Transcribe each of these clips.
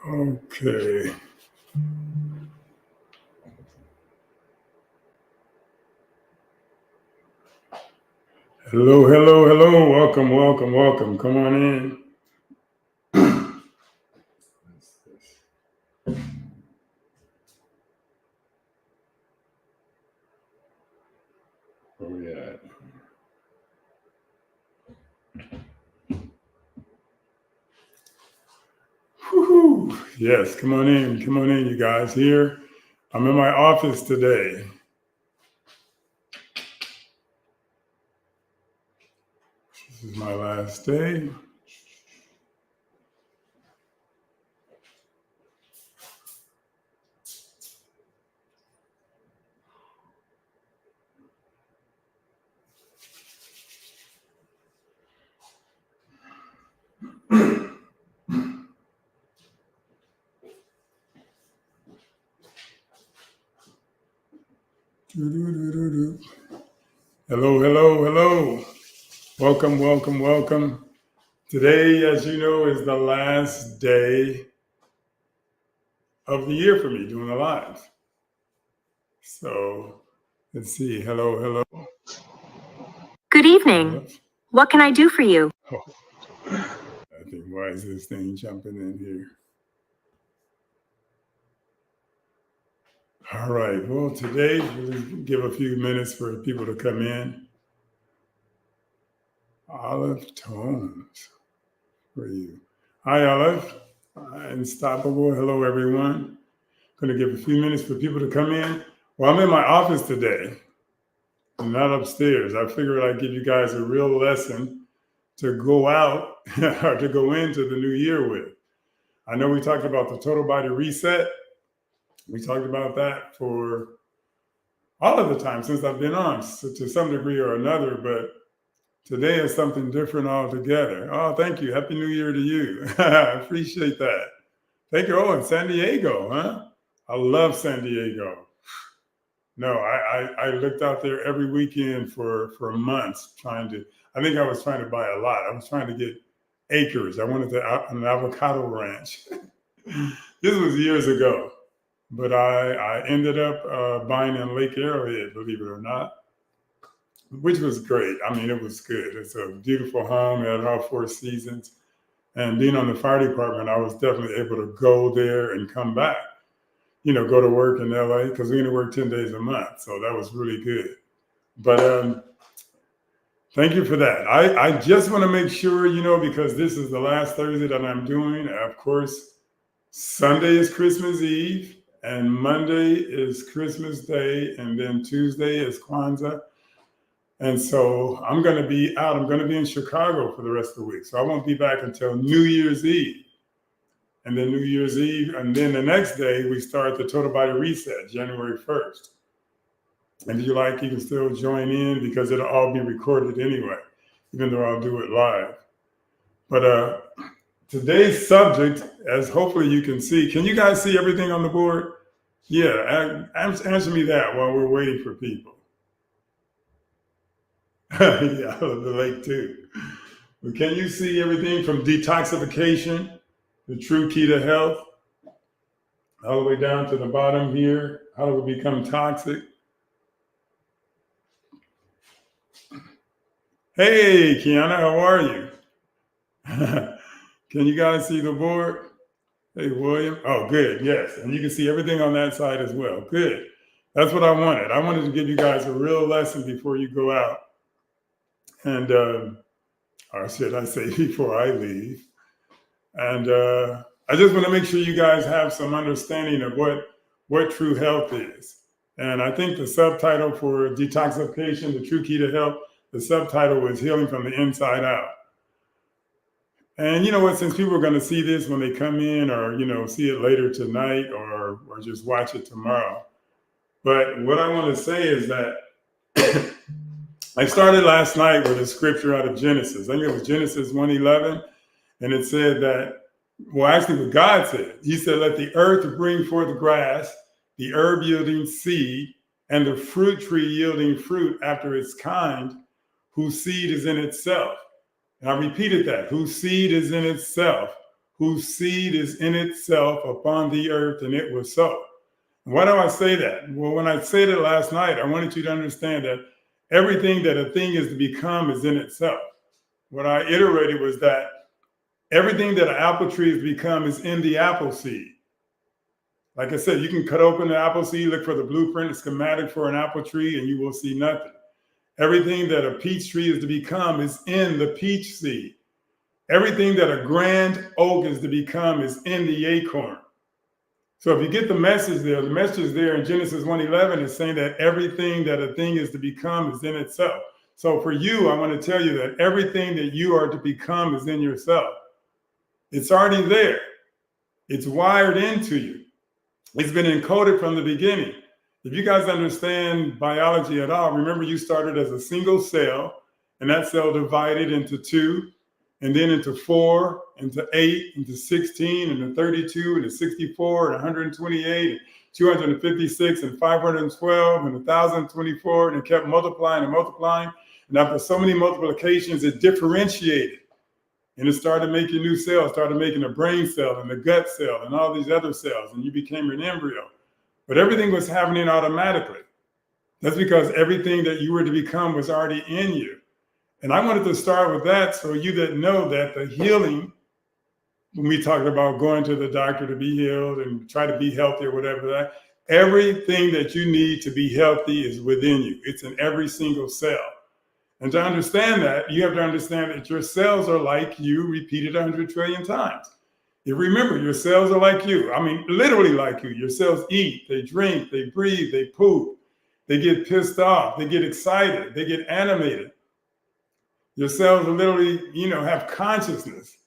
Okay. Hello, hello, hello. Welcome, welcome, welcome. Come on in. Where we at? Woo-hoo. Yes, come on in. Come on in, you guys. Here, I'm in my office today. This is my last day. Doo-doo-doo-doo-doo. Hello, hello, hello. Welcome, welcome, welcome. Today, as you know, is the last day of the year for me doing the live. So let's see. Hello, hello. Good evening. What can I do for you? Oh, I think, why is this thing jumping in here? All right. Well, today, we'll give a few minutes for people to come in. Olive Tones for you. Hi, Olive. Unstoppable. Hello, everyone. Going to give a few minutes for people to come in. Well, I'm in my office today. I'm not upstairs. I figured I'd give you guys a real lesson to go out or to go into the new year with. I know we talked about the total body reset. We talked about that for all of the time since I've been on, so to some degree or another, but today is something different altogether. Oh, thank you. Happy New Year to you. I appreciate that. Thank you. Oh, in San Diego, huh? I love San Diego. No, I looked out there every weekend for months I think I was trying to buy a lot. I was trying to get acres. I wanted an avocado ranch. This was years ago, but I ended up buying in Lake Arrowhead, believe it or not, which was great. I mean, it was good. It's a beautiful home. It had all 4 seasons. And being on the fire department, I was definitely able to go there and come back, go to work in LA because we only work 10 days a month. So that was really good. But thank you for that. I just want to make sure, because this is the last Thursday that I'm doing. Of course, Sunday is Christmas Eve and Monday is Christmas Day. And then Tuesday is Kwanzaa. And so I'm going to be out. I'm going to be in Chicago for the rest of the week. So I won't be back until New Year's Eve. And then New Year's Eve. And then the next day, we start the Total Body Reset, January 1st. And if you like, you can still join in because it'll all be recorded anyway, even though I'll do it live. But today's subject, as hopefully you can see, can you guys see everything on the board? Yeah, answer me that while we're waiting for people. Yeah, I relate too. But can you see everything from detoxification, the true key to health, all the way down to the bottom here? How do we become toxic? Hey, Kiana, how are you? Can you guys see the board? Hey, William. Oh, good. Yes. And you can see everything on that side as well. Good. That's what I wanted. I wanted to give you guys a real lesson before you go out. And, or should I say before I leave. And I just want to make sure you guys have some understanding of what true health is. And I think the subtitle for detoxification, the true key to health, the subtitle was healing from the inside out. And you know what, since people are going to see this when they come in or, see it later tonight or just watch it tomorrow. But what I want to say is that I started last night with a scripture out of Genesis. I think it was Genesis 1:11. And it said that Well, actually, what God said, he said, let the earth bring forth grass, the herb yielding seed, and the fruit tree yielding fruit after its kind, whose seed is in itself. And I repeated that, whose seed is in itself, whose seed is in itself upon the earth, and it was so. Why do I say that? Well, when I said it last night, I wanted you to understand that everything that a thing is to become is in itself. What I iterated was that everything that an apple tree has become is in the apple seed. Like I said, you can cut open the apple seed, look for the blueprint, the schematic for an apple tree, and you will see nothing. Everything that a peach tree is to become is in the peach seed. Everything that a grand oak is to become is in the acorn. So if you get the message there, the message is there in Genesis 1:11 is saying that everything that a thing is to become is in itself. So for you, I want to tell you that everything that you are to become is in yourself. It's already there. It's wired into you. It's been encoded from the beginning. If you guys understand biology at all, remember you started as a single cell, and that cell divided into 2, and then into 4, into 8, into 16, into 32, into 64, and 128, and 256, and 512, and 1024, and it kept multiplying and multiplying. And after so many multiplications, it differentiated. And it started making new cells, started making a brain cell and a gut cell and all these other cells, and you became an embryo. But everything was happening automatically. That's because everything that you were to become was already in you. And I wanted to start with that so you that know that the healing, when we talked about going to the doctor to be healed and try to be healthy or whatever, that everything that you need to be healthy is within you. It's in every single cell. And to understand that, you have to understand that your cells are like you repeated 100 trillion times. You remember, your cells are like you. I mean, literally like you. Your cells eat, they drink, they breathe, they poop, they get pissed off, they get excited, they get animated. Your cells literally, have consciousness.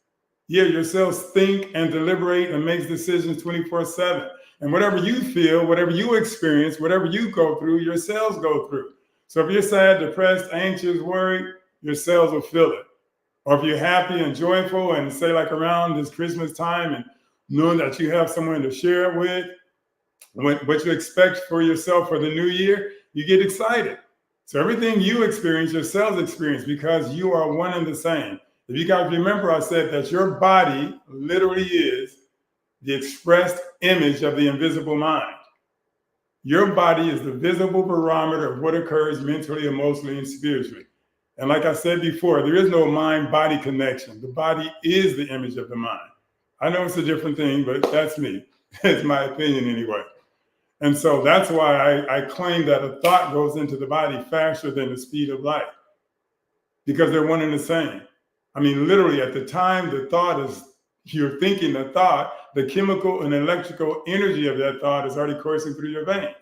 Yeah, your cells think and deliberate and makes decisions 24/7. And whatever you feel, whatever you experience, whatever you go through, your cells go through. So if you're sad, depressed, anxious, worried, your cells will feel it. Or if you're happy and joyful and say like around this Christmas time and knowing that you have someone to share it with, what you expect for yourself for the new year, you get excited. So everything you experience, your cells experience because you are one and the same. If you guys remember, I said that your body literally is the expressed image of the invisible mind. Your body is the visible barometer of what occurs mentally, emotionally, and spiritually. And like I said before, there is no mind-body connection. The body is the image of the mind. I know it's a different thing, but that's me. It's my opinion anyway. And so that's why I claim that a thought goes into the body faster than the speed of light, because they're one and the same. I mean, literally at the time the thought is, you're thinking the thought, the chemical and electrical energy of that thought is already coursing through your veins.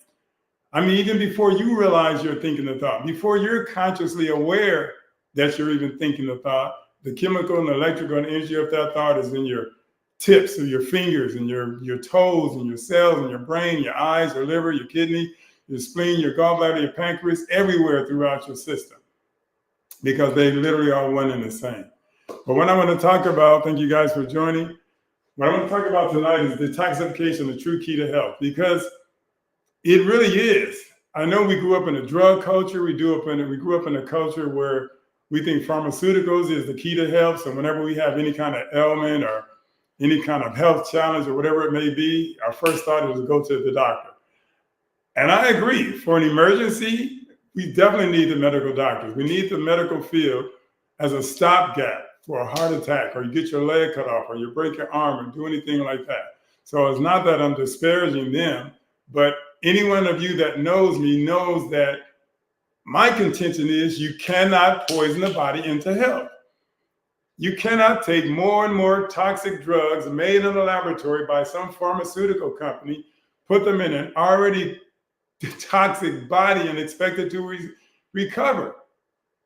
I mean, even before you realize you're thinking the thought, before you're consciously aware that you're even thinking the thought, the chemical and electrical energy of that thought is in your tips of your fingers and your toes and your cells and your brain, your eyes, your liver, your kidney, your spleen, your gallbladder, your pancreas, everywhere throughout your system, because they literally are one and the same. But what I want to talk about, thank you guys for joining. What I want to talk about tonight is detoxification, the true key to health, because it really is. I know we grew up in a drug culture. We grew up in a culture where we think pharmaceuticals is the key to health. So whenever we have any kind of ailment or any kind of health challenge or whatever it may be, our first thought is to go to the doctor. And I agree. For an emergency, we definitely need the medical doctors. We need the medical field as a stopgap for a heart attack, or you get your leg cut off, or you break your arm, or do anything like that. So it's not that I'm disparaging them, but any one of you that knows me knows that my contention is you cannot poison the body into health. You cannot take more and more toxic drugs made in a laboratory by some pharmaceutical company, put them in an already toxic body and expect it to recover.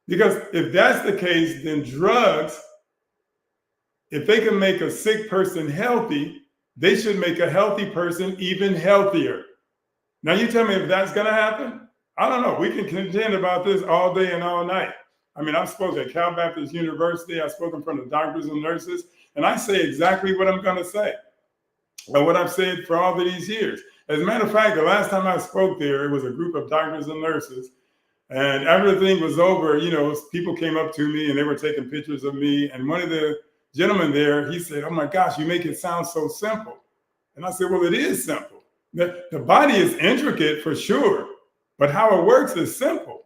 Because if that's the case, then drugs, if they can make a sick person healthy, they should make a healthy person even healthier. Now you tell me if that's going to happen? I don't know. We can contend about this all day and all night. I mean, I've spoken at Cal Baptist University. I've spoken from the doctors and nurses. And I say exactly what I'm going to say, or what I've said for all of these years. As a matter of fact, the last time I spoke there, it was a group of doctors and nurses. And after the thing was over, people came up to me and they were taking pictures of me. And one of the gentlemen there, he said, "Oh my gosh, you make it sound so simple." And I said, "Well, it is simple. The body is intricate for sure, but how it works is simple.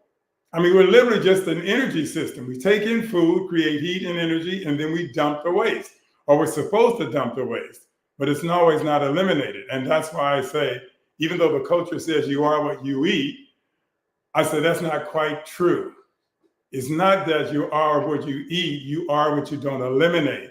I mean, we're literally just an energy system. We take in food, create heat and energy, and then we dump the waste, or we're supposed to dump the waste, but it's always not eliminated. And that's why I say, even though the culture says you are what you eat, I say that's not quite true. It's not that you are what you eat, you are what you don't eliminate.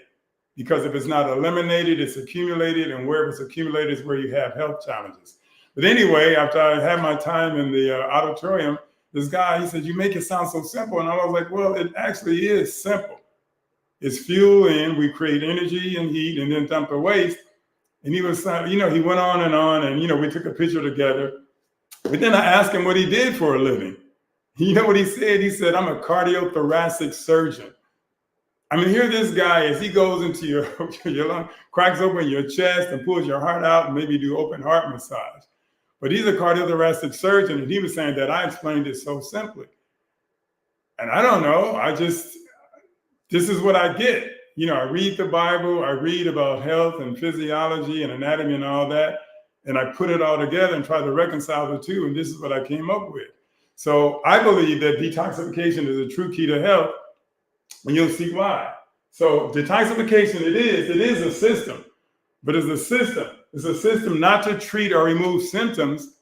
Because if it's not eliminated, it's accumulated, and wherever it's accumulated is where you have health challenges." But anyway, after I had my time in the auditorium, this guy, he said, "You make it sound so simple." And I was like, well, it actually is simple. It's fuel in, we create energy and heat and then dump the waste. And he was, he went on, and we took a picture together. But then I asked him what he did for a living. You know what he said? He said, "I'm a cardiothoracic surgeon." I mean, here this guy is, he goes into your lung, cracks open your chest and pulls your heart out and maybe do open heart massage. But he's a cardiothoracic surgeon, and he was saying that I explained it so simply. And I don't know, this is what I get. I read the Bible, I read about health and physiology and anatomy and all that, and I put it all together and try to reconcile the two, and this is what I came up with. So I believe that detoxification is a true key to health, and you'll see why. So detoxification, it is a system, but it's a system not to treat or remove symptoms,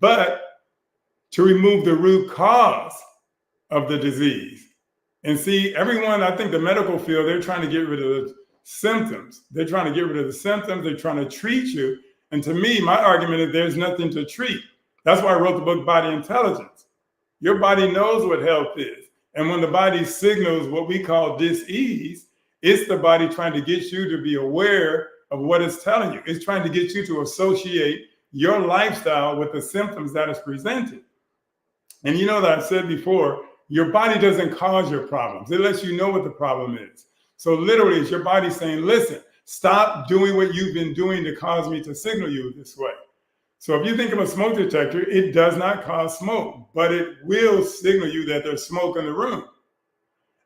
but to remove the root cause of the disease. And see, everyone, I think the medical field, they're trying to get rid of the symptoms. They're trying to get rid of the symptoms. They're trying to treat you. And to me, my argument is there's nothing to treat. That's why I wrote the book, Body Intelligence. Your body knows what health is. And when the body signals what we call dis-ease, it's the body trying to get you to be aware of what it's telling you. It's trying to get you to associate your lifestyle with the symptoms that is presented. And you know that I've said before, your body doesn't cause your problems. It lets you know what the problem is. So literally, it's your body saying, "Listen, stop doing what you've been doing to cause me to signal you this way." So if you think of a smoke detector, it does not cause smoke, but it will signal you that there's smoke in the room.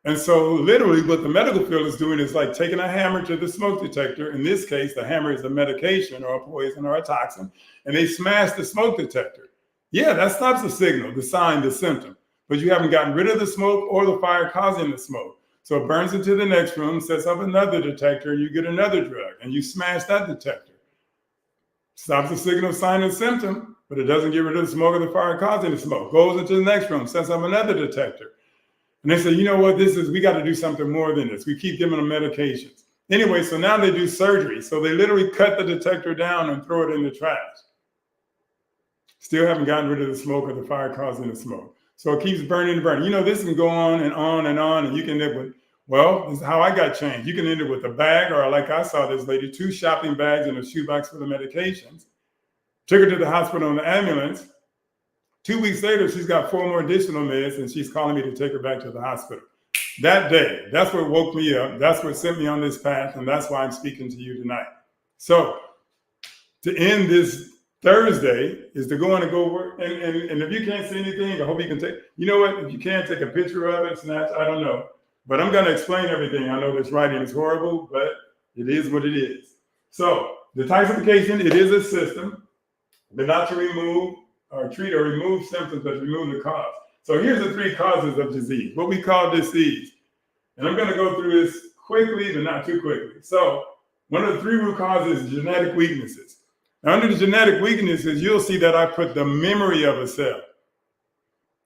And so literally what the medical field is doing is like taking a hammer to the smoke detector. In this case, the hammer is a medication or a poison or a toxin, and they smash the smoke detector. Yeah, that stops the signal, the sign, the symptom, but you haven't gotten rid of the smoke or the fire causing the smoke. So it burns into the next room, sets up another detector, you get another drug, and you smash that detector. Stops the signal, sign, and symptom, but it doesn't get rid of the smoke or the fire causing the smoke. Goes into the next room, sets up another detector. And they say, "You know what, we got to do something more than this. We keep giving them medications." Anyway, so now they do surgery. So they literally cut the detector down and throw it in the trash. Still haven't gotten rid of the smoke or the fire causing the smoke. So it keeps burning and burning. This can go on and on and on, and you can end up with, well, this is how I got changed. You can end up with a bag, or like I saw this lady, 2 shopping bags and a shoebox for the medications. Took her to the hospital in the ambulance. 2 weeks later, she's got 4 more additional meds, and she's calling me to take her back to the hospital. That day, that's what woke me up. That's what sent me on this path, and that's why I'm speaking to you tonight. So to end this Thursday is to go on and go work. And if you can't see anything, I hope you can take, you know what, if you can't take a picture of it, snatch, I don't know. But I'm going to explain everything. I know this writing is horrible, but it is what it is. So detoxification, it is a system, but not to remove or treat or remove symptoms, but to remove the cause. So here's the 3 causes of disease, what we call disease. And I'm going to go through this quickly, but not too quickly. So one of the 3 root causes is genetic weaknesses. Now, under the genetic weaknesses, you'll see that I put the memory of a cell.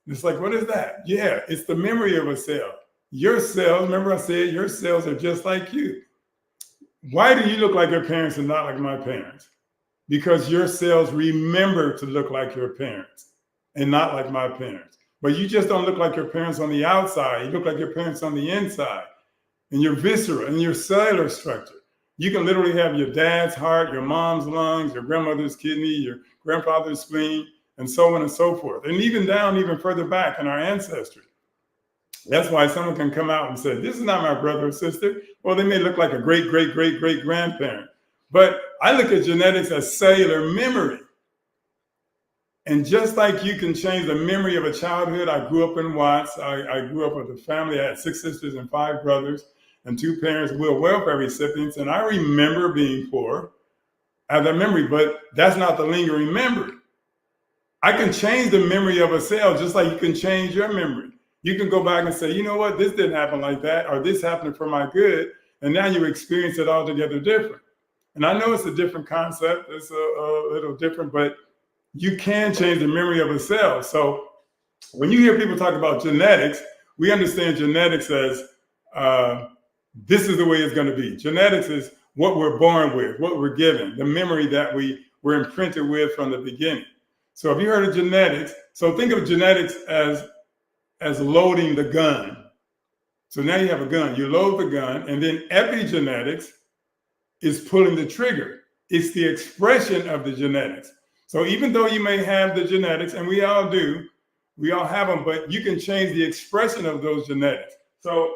It's like, what is that? Yeah, it's the memory of a cell. Your cells, remember I said your cells are just like you. Why do you look like your parents and not like my parents? Because your cells remember to look like your parents and not like my parents. But you just don't look like your parents on the outside. You look like your parents on the inside, in your viscera, in your cellular structure. You can literally have your dad's heart, your mom's lungs, your grandmother's kidney, your grandfather's spleen, and so on and so forth. And even down, even further back in our ancestry. That's why someone can come out and say, this is not my brother or sister. Well, they may look like a great, great, great, great grandparent. But I look at genetics as cellular memory. And just like you can change the memory of a childhood, I grew up in Watts. I grew up with a family. I had 6 sisters and 5 brothers and 2 parents. We were welfare recipients. And I remember being poor. I have that memory, but that's not the lingering memory. I can change the memory of a cell just like you can change your memory. You can go back and say, you know what, this didn't happen like that, or this happened for my good. And now you experience it altogether different. And I know it's a different concept. It's a little different, but you can change the memory of a cell. So when you hear people talk about genetics, we understand genetics as this is the way it's going to be. Genetics is what we're born with, what we're given, the memory that we were imprinted with from the beginning. So if you heard of genetics, so think of genetics as loading the gun. So now you have a gun, you load the gun, and then epigenetics is pulling the trigger. It's the expression of the genetics. So even though you may have the genetics, and we all do, we all have them, but you can change the expression of those genetics. So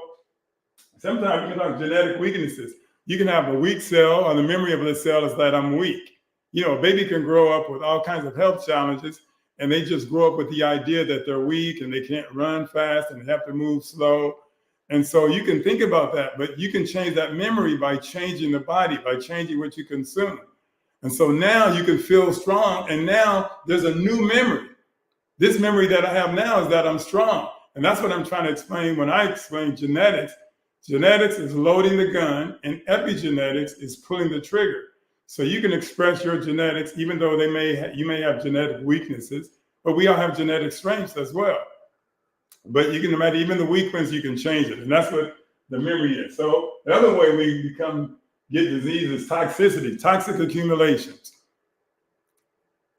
sometimes you can talk genetic weaknesses. You can have a weak cell, or the memory of the cell is that I'm weak. You know, a baby can grow up with all kinds of health challenges, and they just grow up with the idea that they're weak and they can't run fast and they have to move slow. And so you can think about that, but you can change that memory by changing the body, by changing what you consume. And so now you can feel strong, and now there's a new memory. This memory that I have now is that I'm strong. And that's what I'm trying to explain when I explain genetics. Genetics is loading the gun, and epigenetics is pulling the trigger. So you can express your genetics, even though you may have genetic weaknesses, but we all have genetic strengths as well. But you can imagine even the weak ones, you can change it. And that's what the memory is. So the other way we get disease is toxicity, toxic accumulations.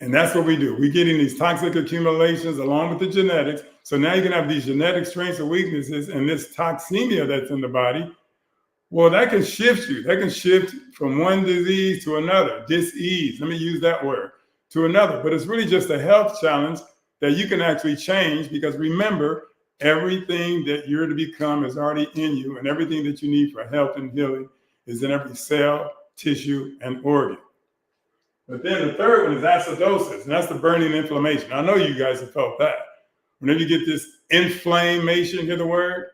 And that's what we do. We get in these toxic accumulations along with the genetics. So now you can have these genetic strengths or weaknesses, and this toxemia that's in the body, well, that can shift you. That can shift from one disease to another, dis-ease, let me use that word, to another. But it's really just a health challenge that you can actually change, because remember, everything that you're to become is already in you, and everything that you need for health and healing is in every cell, tissue, and organ. But then the third one is acidosis, and that's the burning inflammation. I know you guys have felt that. Whenever you get this inflammation, hear the word?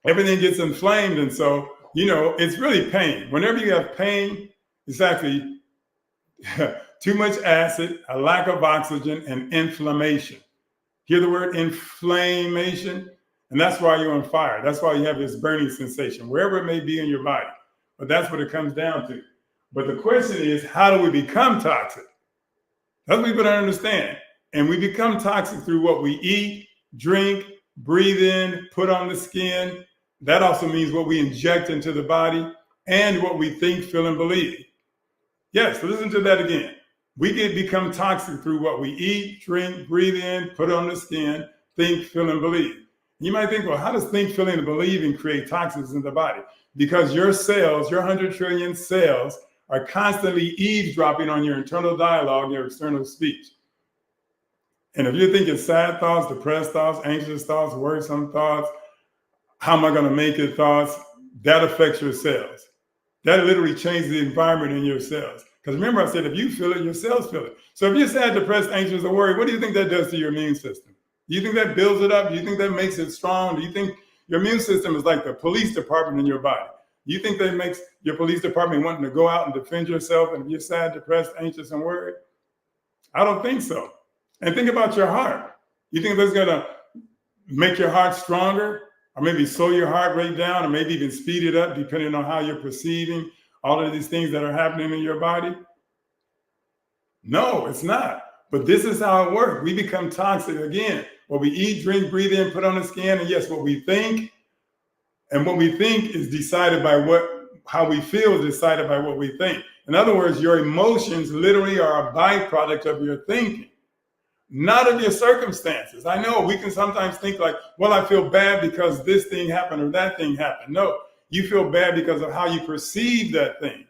Everything gets inflamed, and so, you know, it's really pain. Whenever you have pain, it's actually too much acid, a lack of oxygen, and inflammation. Hear the word inflammation? And that's why you're on fire. That's why you have this burning sensation, wherever it may be in your body. But that's what it comes down to. But the question is, how do we become toxic? That's what people don't understand. And we become toxic through what we eat, drink, breathe in, put on the skin. That also means what we inject into the body and what we think, feel, and believe. Yes, listen to that again. We become toxic through what we eat, drink, breathe in, put on the skin, think, feel, and believe. You might think, well, how does think, feeling, and believing create toxins in the body? Because your cells, your 100 trillion cells, are constantly eavesdropping on your internal dialogue, your external speech. And if you're thinking sad thoughts, depressed thoughts, anxious thoughts, worrisome thoughts, how am I going to make it thoughts, that affects your cells. That literally changes the environment in your cells. Because remember, I said, if you feel it, your cells feel it. So if you're sad, depressed, anxious, or worried, what do you think that does to your immune system? Do you think that builds it up? Do you think that makes it strong? Do you think your immune system is like the police department in your body? Do you think that makes your police department wanting to go out and defend yourself? And if you're sad, depressed, anxious, and worried? I don't think so. And think about your heart. You think that's going to make your heart stronger, or maybe slow your heart rate down, or maybe even speed it up, depending on how you're perceiving all of these things that are happening in your body? No, it's not. But this is how it works. We become toxic again. What we eat, drink, breathe in, put on the skin, and yes, what we think. And what we think is decided by how we feel is decided by what we think. In other words, your emotions literally are a byproduct of your thinking, not of your circumstances. I know we can sometimes think like, well, I feel bad because this thing happened or that thing happened. No, you feel bad because of how you perceive that thing.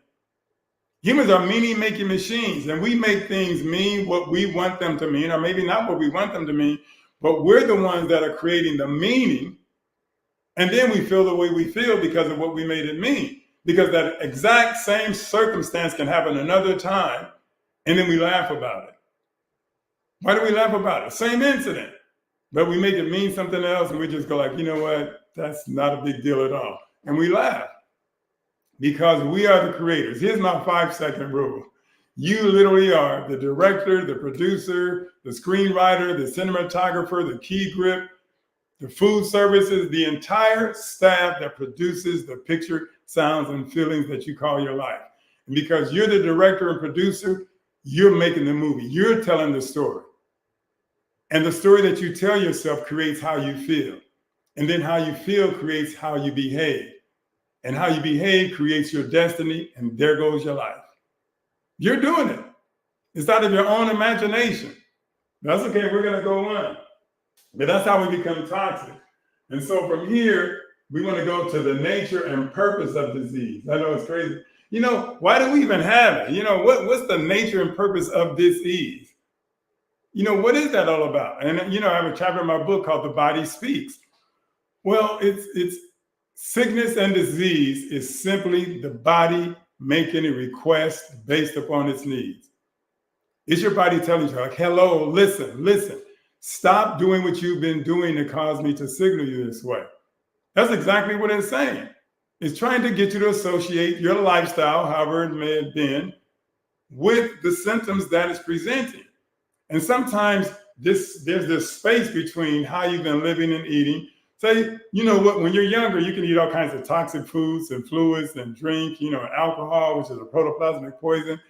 Humans are meaning-making machines, and we make things mean what we want them to mean, or maybe not what we want them to mean, but we're the ones that are creating the meaning And then we feel the way we feel because of what we made it mean. Because that exact same circumstance can happen another time, and then we laugh about it. Why do we laugh about it? Same incident, but we make it mean something else, and we just go like, you know what? That's not a big deal at all. And we laugh because we are the creators. Here's my 5-second rule. You literally are the director, the producer, the screenwriter, the cinematographer, the key grip, the food services, the entire staff that produces the picture, sounds, and feelings that you call your life. And because you're the director and producer, you're making the movie. You're telling the story. And the story that you tell yourself creates how you feel. And then how you feel creates how you behave. And how you behave creates your destiny, and there goes your life. You're doing it. It's out of your own imagination. That's okay, we're gonna go on. But that's how we become toxic. And so from here, we want to go to the nature and purpose of disease. I know it's crazy. You know, why do we even have it? You know, what's the nature and purpose of disease? You know, what is that all about? And, you know, I have a chapter in my book called The Body Speaks. Well, it's sickness and disease is simply the body making a request based upon its needs. Is your body telling you, like, hello, listen, stop doing what you've been doing to cause me to signal you this way? That's exactly what it's saying. It's trying to get you to associate your lifestyle, however it may have been, with the symptoms that it's presenting. And sometimes there's this space between how you've been living and eating. Say, you know what, when you're younger, you can eat all kinds of toxic foods and fluids and drink, you know, alcohol, which is a protoplasmic poison.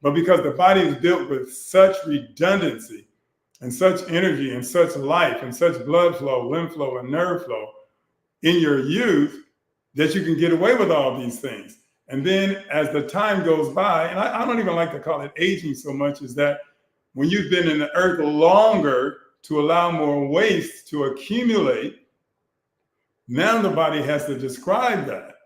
But because the body is built with such redundancy and such energy and such life and such blood flow, lymph flow, and nerve flow in your youth, that you can get away with all these things. And then as the time goes by, and I don't even like to call it aging so much, is that when you've been in the earth longer to allow more waste to accumulate, now the body has to describe that.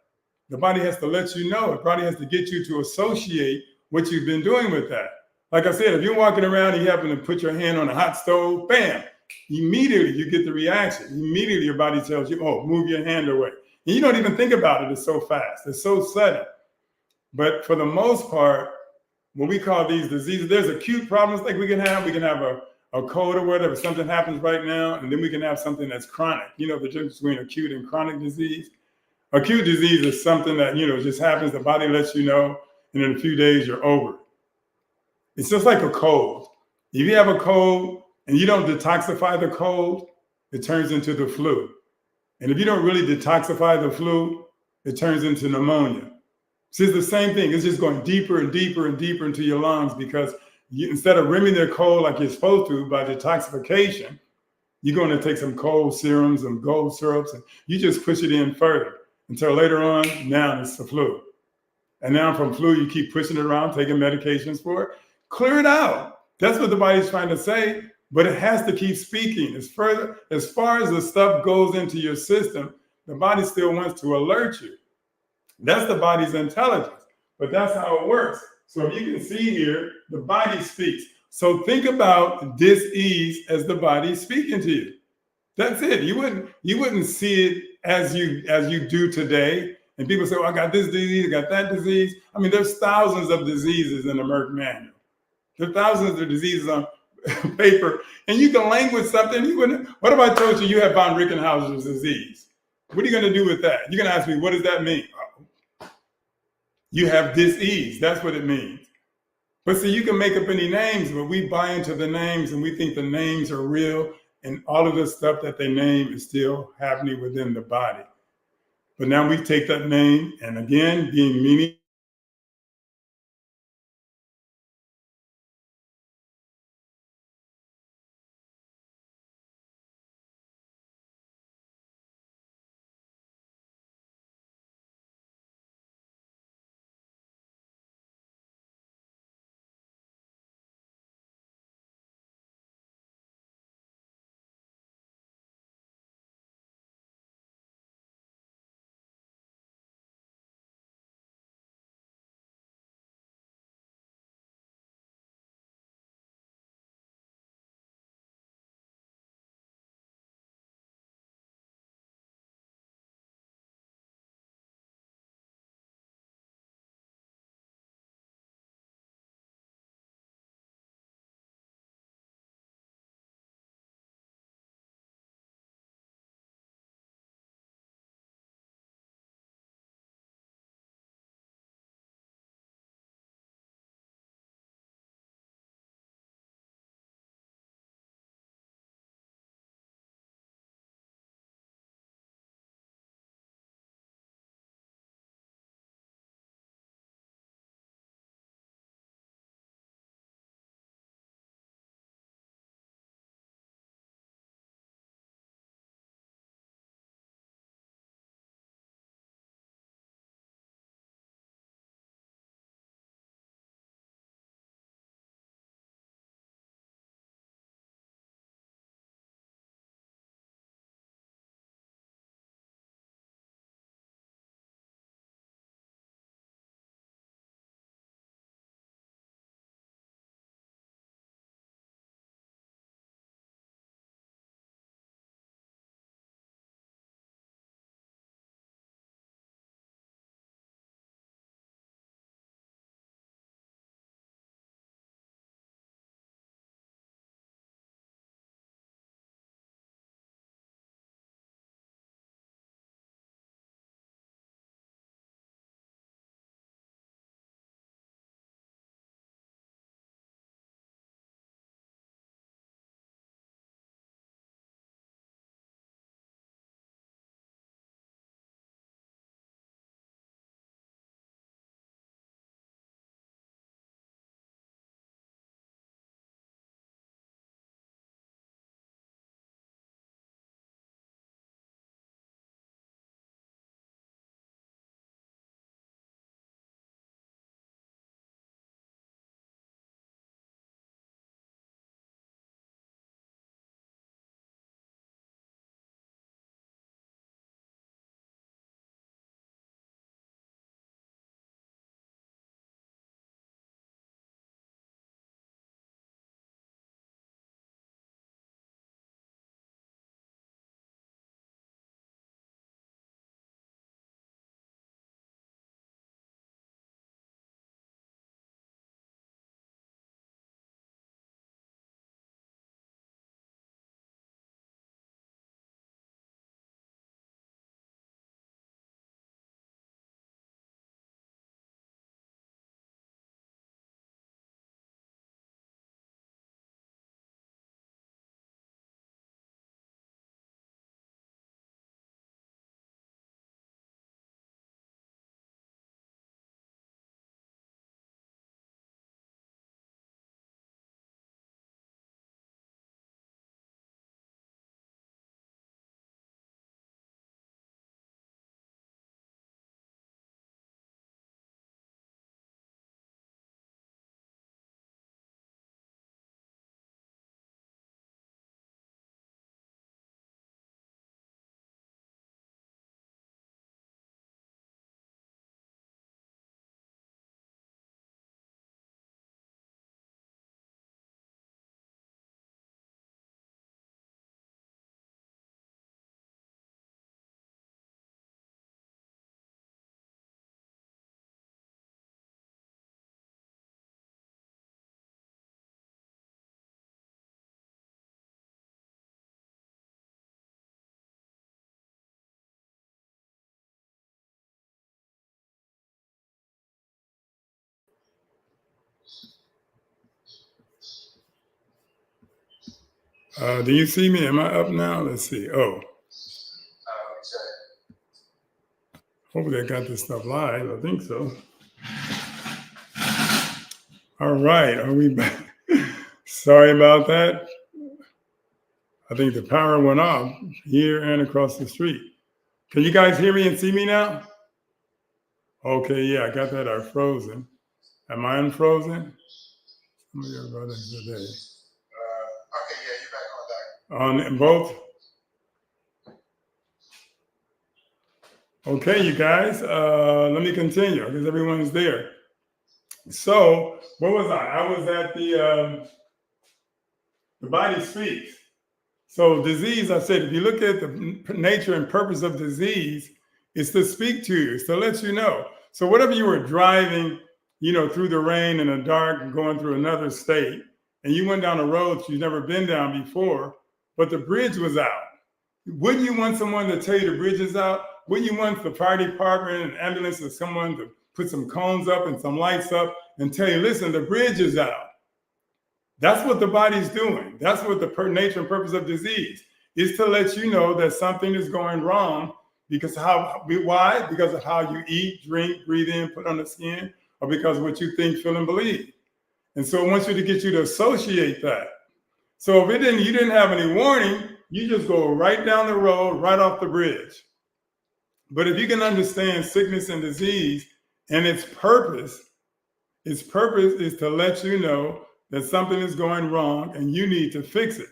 The body has to let you know. The body has to get you to associate what you've been doing with that. Like I said, if you're walking around and you happen to put your hand on a hot stove, bam, immediately you get the reaction. Immediately your body tells you, oh, move your hand away. And you don't even think about it. It's so fast. It's so sudden. But for the most part, when we call these diseases, there's acute problems like we can have a cold or whatever, something happens right now, and then we can have something that's chronic. You know the difference between acute and chronic disease? Acute disease is something that, you know, just happens, the body lets you know, and in a few days you're over it. It's just like a cold. If you have a cold and you don't detoxify the cold, it turns into the flu. And if you don't really detoxify the flu, it turns into pneumonia. See, it's the same thing. It's just going deeper and deeper and deeper into your lungs because instead of rimming their cold like you're supposed to by detoxification, you're going to take some cold serums and gold syrups and you just push it in further until later on, now it's the flu. And now from flu, you keep pushing it around, taking medications for it. Clear it out. That's what the body's trying to say, but it has to keep speaking. As far as the stuff goes into your system, the body still wants to alert you. That's the body's intelligence, but that's how it works. So if you can see here, the body speaks. So think about dis-ease as the body speaking to you. That's it. You wouldn't see it as you do today. And people say, well, I got this disease, I got that disease. I mean, there's thousands of diseases in the Merck manual. There's thousands of diseases on paper. And you can language something. What if I told you you have von Rickenhausen's disease? What are you going to do with that? You're going to ask me, what does that mean? You have dis-ease. That's what it means. But see, you can make up any names, but we buy into the names and we think the names are real. And all of the stuff that they name is still happening within the body. But now we take that name and again, being meaning Do you see me? Am I up now? Let's see. Oh, hopefully I got this stuff live. I think so. All right. Are we back? Sorry about that. I think the power went off here and across the street. Can you guys hear me and see me now? Okay, yeah, I got that. I'm frozen. Am I unfrozen? Some of your brothers today. Okay, yeah, you're back On both? Okay, you guys, let me continue because everyone's there. So, what was I? I was at the body speaks. So disease, I said, if you look at the nature and purpose of disease, it's to speak to you, it's to let you know. So whatever you were driving, through the rain in the dark and going through another state, and you went down a road you've never been down before, but the bridge was out. Wouldn't you want someone to tell you the bridge is out? Wouldn't you want the fire department and ambulance or someone to put some cones up and some lights up and tell you, listen, the bridge is out? That's what the body's doing. That's what the nature and purpose of disease is, to let you know that something is going wrong why? Because of how you eat, drink, breathe in, put on the skin, or because of what you think, feel, and believe. And so it wants you to get you to associate that. So if you didn't have any warning, you just go right down the road, right off the bridge. But if you can understand sickness and disease and its purpose is to let you know that something is going wrong and you need to fix it.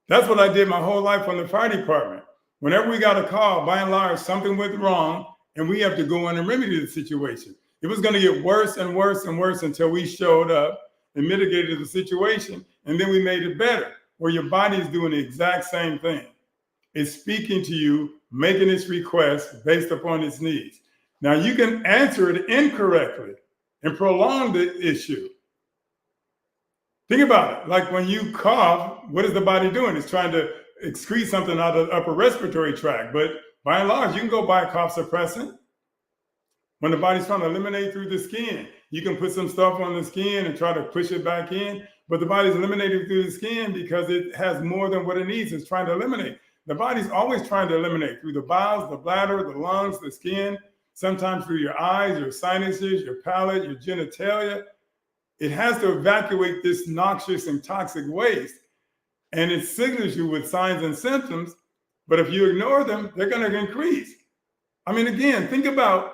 That's what I did my whole life on the fire department. Whenever we got a call, by and large, something went wrong and we have to go in and remedy the situation. It was going to get worse and worse and worse until we showed up and mitigated the situation, and then we made it better, where your body is doing the exact same thing. It's speaking to you, making its request based upon its needs. Now, you can answer it incorrectly and prolong the issue. Think about it. Like when you cough, what is the body doing? It's trying to excrete something out of the upper respiratory tract. But by and large, you can go buy a cough suppressant. When the body's trying to eliminate through the skin, you can put some stuff on the skin and try to push it back in. But the body's eliminating through the skin because it has more than what it needs. It's trying to eliminate. The body's always trying to eliminate through the bowels, the bladder, the lungs, the skin, sometimes through your eyes, your sinuses, your palate, your genitalia. It has to evacuate this noxious and toxic waste. And it signals you with signs and symptoms. But if you ignore them, they're going to increase. I mean, again, think about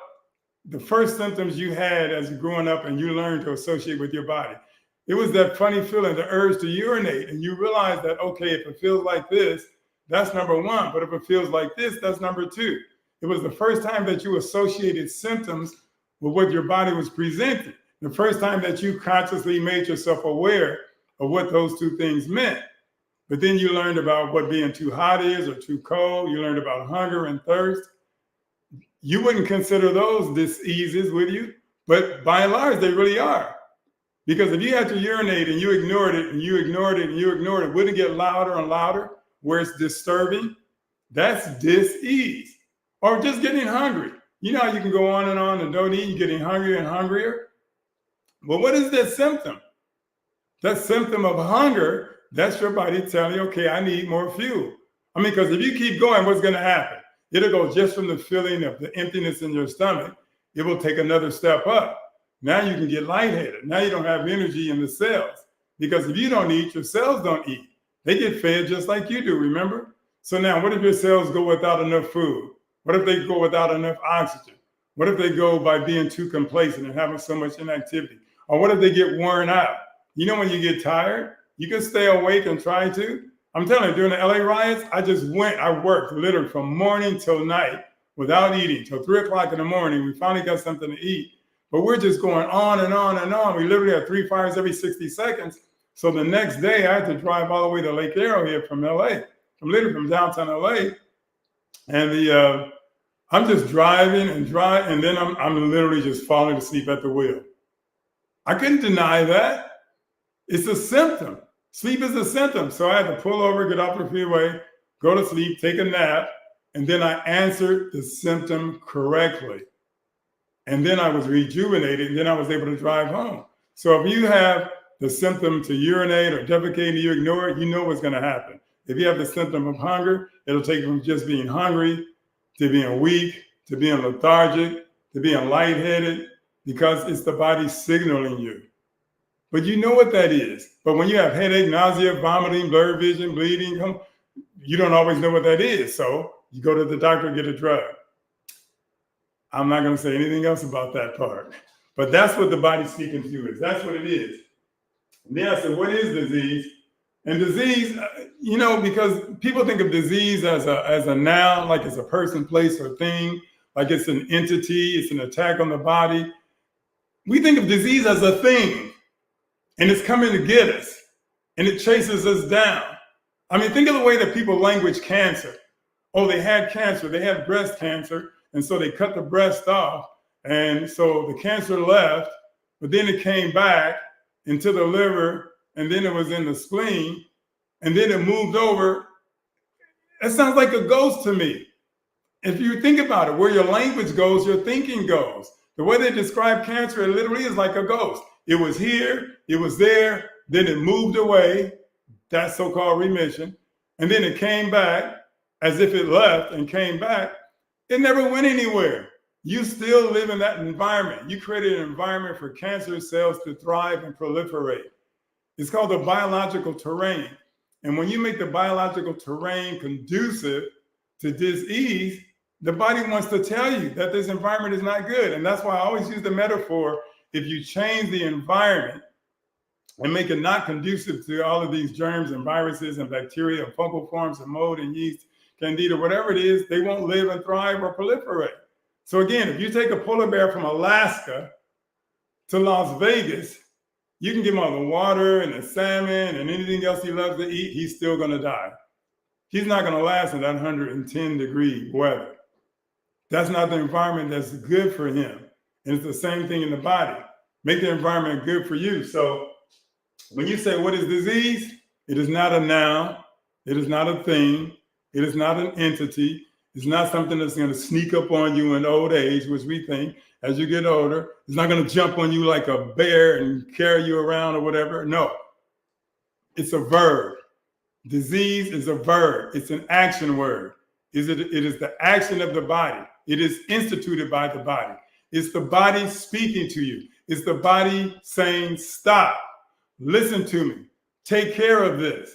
the first symptoms you had as you're growing up and you learned to associate with your body. It was that funny feeling, the urge to urinate. And you realize that, okay, if it feels like this, that's number one. But if it feels like this, that's number two. It was the first time that you associated symptoms with what your body was presenting. The first time that you consciously made yourself aware of what those two things meant. But then you learned about what being too hot is or too cold. You learned about hunger and thirst. You wouldn't consider those diseases, would you? But by and large, they really are. Because if you had to urinate and you ignored it and you ignored it and you ignored it, wouldn't it get louder and louder where it's disturbing? That's dis-ease. Or just getting hungry. You know how you can go on and don't eat, you're getting hungrier and hungrier? Well, what is that symptom? That symptom of hunger, that's your body telling you, okay, I need more fuel. I mean, because if you keep going, what's going to happen? It'll go just from the feeling of the emptiness in your stomach. It will take another step up. Now you can get lightheaded. Now you don't have energy in the cells. Because if you don't eat, your cells don't eat. They get fed just like you do, remember? So now what if your cells go without enough food? What if they go without enough oxygen? What if they go by being too complacent and having so much inactivity? Or what if they get worn out? You know, when you get tired, you can stay awake and try to. I'm telling you, during the LA riots, I worked literally from morning till night without eating till 3 o'clock in the morning. We finally got something to eat, but we're just going on and on and on. We literally had 3 fires every 60 seconds. So the next day I had to drive all the way to Lake Arrowhead from LA, from downtown LA. And I'm just driving and then I'm literally just falling asleep at the wheel. I couldn't deny that. It's a symptom. Sleep is a symptom. So I had to pull over, get off the freeway, go to sleep, take a nap, and then I answered the symptom correctly. And then I was rejuvenated, and then I was able to drive home. So if you have the symptom to urinate or defecate and you ignore it, you know what's going to happen. If you have the symptom of hunger, it'll take you from just being hungry to being weak, to being lethargic, to being lightheaded, because it's the body signaling you. But you know what that is. But when you have headache, nausea, vomiting, blurred vision, bleeding, you don't always know what that is. So you go to the doctor, get a drug. I'm not going to say anything else about that part. But that's what the body's speaking to you is. That's what it is. And then I said, what is disease? And disease, because people think of disease as a noun, like it's a person, place, or thing, like it's an entity, it's an attack on the body. We think of disease as a thing, and it's coming to get us, and it chases us down. I mean, think of the way that people language cancer. Oh, they had cancer, they had breast cancer, and so they cut the breast off, and so the cancer left, but then it came back into the liver, and then it was in the spleen, and then it moved over. It sounds like a ghost to me. If you think about it, where your language goes, your thinking goes. The way they describe cancer, it literally is like a ghost. It was here, it was there, then it moved away, that's so-called remission, and then it came back as if it left and came back. It never went anywhere. You still live in that environment. You created an environment for cancer cells to thrive and proliferate. It's called the biological terrain. And when you make the biological terrain conducive to disease, the body wants to tell you that this environment is not good. And that's why I always use the metaphor, if you change the environment and make it not conducive to all of these germs and viruses and bacteria and fungal forms and mold and yeast, candida, whatever it is, they won't live and thrive or proliferate. So again, if you take a polar bear from Alaska to Las Vegas, you can give him all the water and the salmon and anything else he loves to eat, he's still going to die. He's not going to last in that 110-degree weather. That's not the environment that's good for him. And it's the same thing in the body. Make the environment good for you. So when you say, what is disease? It is not a noun. It is not a thing. It is not an entity. It's not something that's going to sneak up on you in old age, which we think as you get older. It's not going to jump on you like a bear and carry you around or whatever. No, it's a verb. Disease is a verb. It's an action word. It is the action of the body. It is instituted by the body. It's the body speaking to you. It's the body saying, stop, listen to me, take care of this.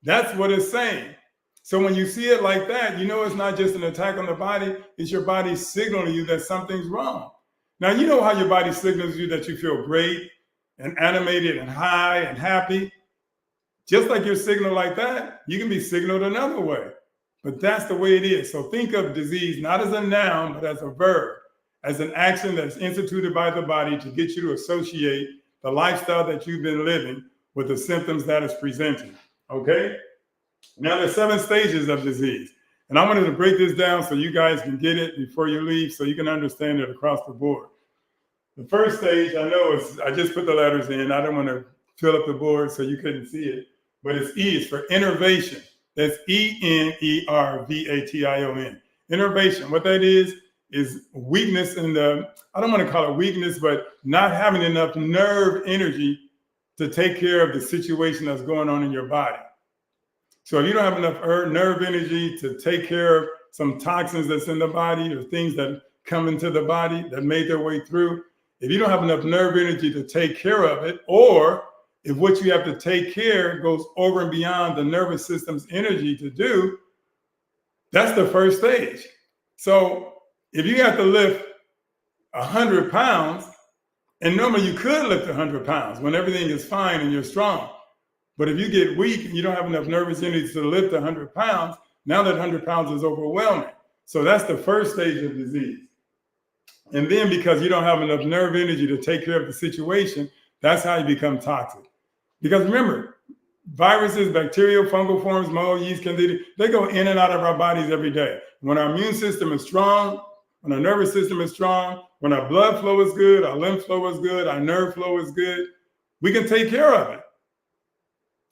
That's what it's saying. So when you see it like that, you know it's not just an attack on the body, it's your body signaling you that something's wrong. Now, you know how your body signals you that you feel great and animated and high and happy? Just like you're signaled like that, you can be signaled another way. But that's the way it is. So think of disease not as a noun, but as a verb, as an action that's instituted by the body to get you to associate the lifestyle that you've been living with the symptoms that it's presenting. Okay? Now, there's 7 stages of disease. And I wanted to break this down so you guys can get it before you leave so you can understand it across the board. The first stage, I know I just put the letters in. I don't want to fill up the board so you couldn't see it. But it's E, it's for innervation. That's ENERVATION. Innervation, what that is weakness in the, I don't want to call it weakness, but not having enough nerve energy to take care of the situation that's going on in your body. So if you don't have enough nerve energy to take care of some toxins that's in the body or things that come into the body that made their way through, if you don't have enough nerve energy to take care of it, or if what you have to take care goes over and beyond the nervous system's energy to do, that's the first stage. So if you have to lift 100 pounds, and normally you could lift 100 pounds when everything is fine and you're strong. But if you get weak and you don't have enough nervous energy to lift 100 pounds, now that 100 pounds is overwhelming. So that's the first stage of disease. And then because you don't have enough nerve energy to take care of the situation, that's how you become toxic. Because remember, viruses, bacterial, fungal forms, mold, yeast, candida, they go in and out of our bodies every day. When our immune system is strong, when our nervous system is strong, when our blood flow is good, our lymph flow is good, our nerve flow is good, we can take care of it.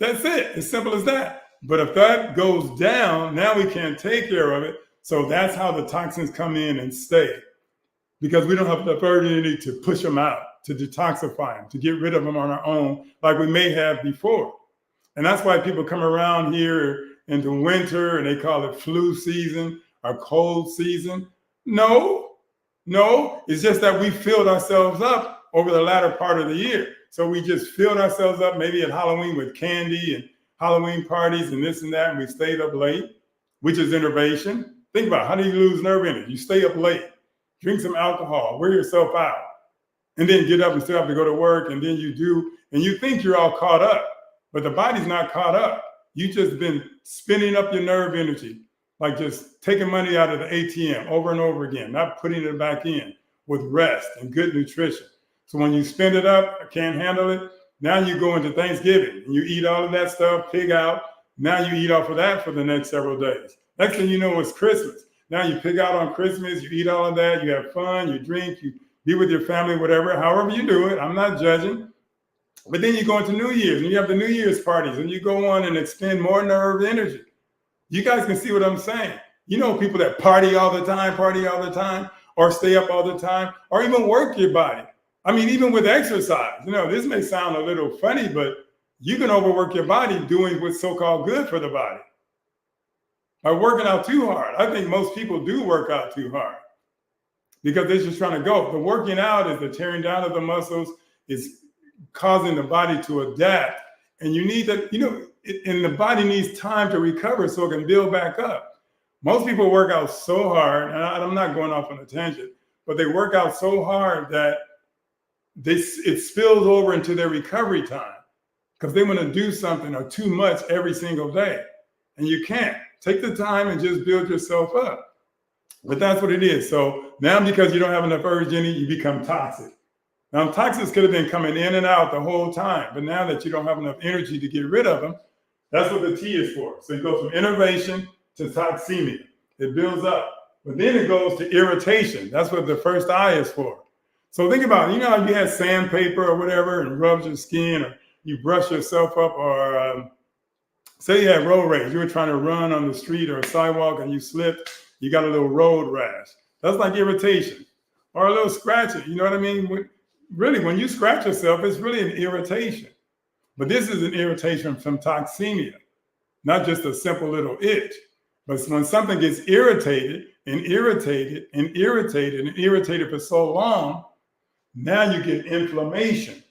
That's it. As simple as that. But if that goes down, now we can't take care of it. So that's how the toxins come in and stay. Because we don't have enough energy to push them out, to detoxify them, to get rid of them on our own, like we may have before. And that's why people come around here into winter and they call it flu season or cold season. No, it's just that we filled ourselves up over the latter part of the year. So we just filled ourselves up maybe at Halloween with candy and Halloween parties and this and that, and we stayed up late, which is innervation. Think about it. How do you lose nerve energy? You stay up late, drink some alcohol, wear yourself out, and then get up and still have to go to work, and then you do, and you think you're all caught up, but the body's not caught up. You've just been spinning up your nerve energy, like just taking money out of the ATM over and over again, not putting it back in with rest and good nutrition. So when you spend it up, I can't handle it. Now you go into Thanksgiving and you eat all of that stuff, pig out. Now you eat off of that for the next several days. Next thing you know, it's Christmas. Now you pig out on Christmas, you eat all of that, you have fun, you drink, you be with your family, whatever, however you do it. I'm not judging. But then you go into New Year's and you have the New Year's parties and you go on and expend more nerve energy. You guys can see what I'm saying. You know, people that party all the time, or stay up all the time, or even work your body. I mean, even with exercise, you know, this may sound a little funny, but you can overwork your body doing what's so-called good for the body. By working out too hard. I think most people do work out too hard because they're just trying to go. The working out is the tearing down of the muscles, is causing the body to adapt. And you need that, you know, and the body needs time to recover so it can build back up. Most people work out so hard, and I'm not going off on a tangent, but they work out so hard that it spills over into their recovery time because they want to do something or too much every single day. And you can't. Take the time and just build yourself up. But that's what it is. So now because you don't have enough urge in it, you become toxic. Now, toxins could have been coming in and out the whole time, but now that you don't have enough energy to get rid of them, that's what the T is for. So it goes from innervation to toxemia. It builds up. But then it goes to irritation. That's what the first I is for. So think about it. You know how you had sandpaper or whatever and rubs your skin, or you brush yourself up, or say you had road rage. You were trying to run on the street or a sidewalk and you slipped. You got a little road rash. That's like irritation. Or a little scratching. You know what I mean? Really, when you scratch yourself, it's really an irritation. But this is an irritation from toxemia, not just a simple little itch. But when something gets irritated and irritated and irritated and irritated for so long, now you get inflammation.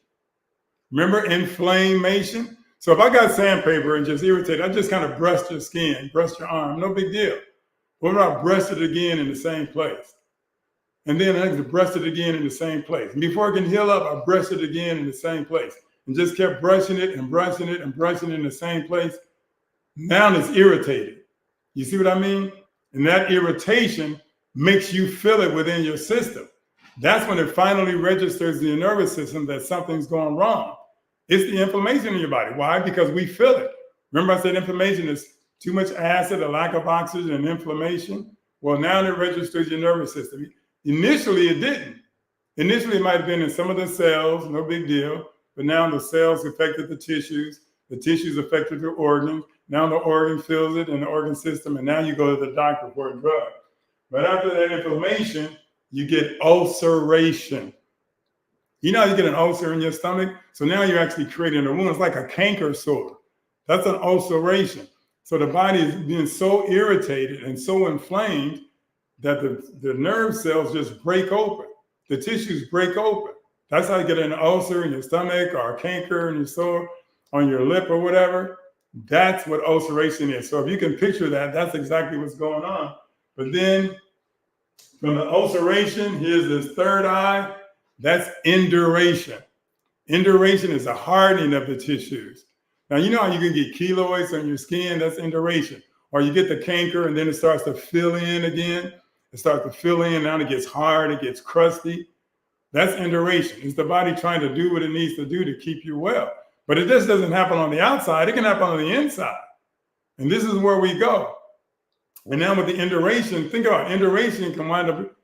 Remember inflammation? So if I got sandpaper and just irritated, I just kind of brushed your skin, brushed your arm, no big deal. What if I brushed it again in the same place? And then I brushed it again in the same place. And before it can heal up, I brushed it again in the same place. And just kept brushing it and brushing it and brushing it in the same place. Now it's irritated. You see what I mean? And that irritation makes you feel it within your system. That's when it finally registers in your nervous system that something's going wrong. It's the inflammation in your body. Why? Because we feel it. Remember I said inflammation is too much acid, a lack of oxygen, and inflammation? Well, now it registers your nervous system. Initially, it didn't. Initially, it might have been in some of the cells, no big deal. But now the cells affected the tissues affected the organs. Now the organ feels it in the organ system, and now you go to the doctor for a drug. But after that inflammation, you get ulceration. You know, you get an ulcer in your stomach. So now you're actually creating a wound. It's like a canker sore. That's an ulceration. So the body is being so irritated and so inflamed that the nerve cells just break open. The tissues break open. That's how you get an ulcer in your stomach or a canker in your sore on your lip or whatever. That's what ulceration is. So if you can picture that, that's exactly what's going on. But then from the ulceration, here's this third eye. That's induration. Induration is a hardening of the tissues. Now, you know how you can get keloids on your skin? That's induration. Or you get the canker and then it starts to fill in again. It starts to fill in. Now it gets hard. It gets crusty. That's induration. It's the body trying to do what it needs to do to keep you well. But it just doesn't happen on the outside. It can happen on the inside. And this is where we go. And now with the induration, think about it. Induration can wind up,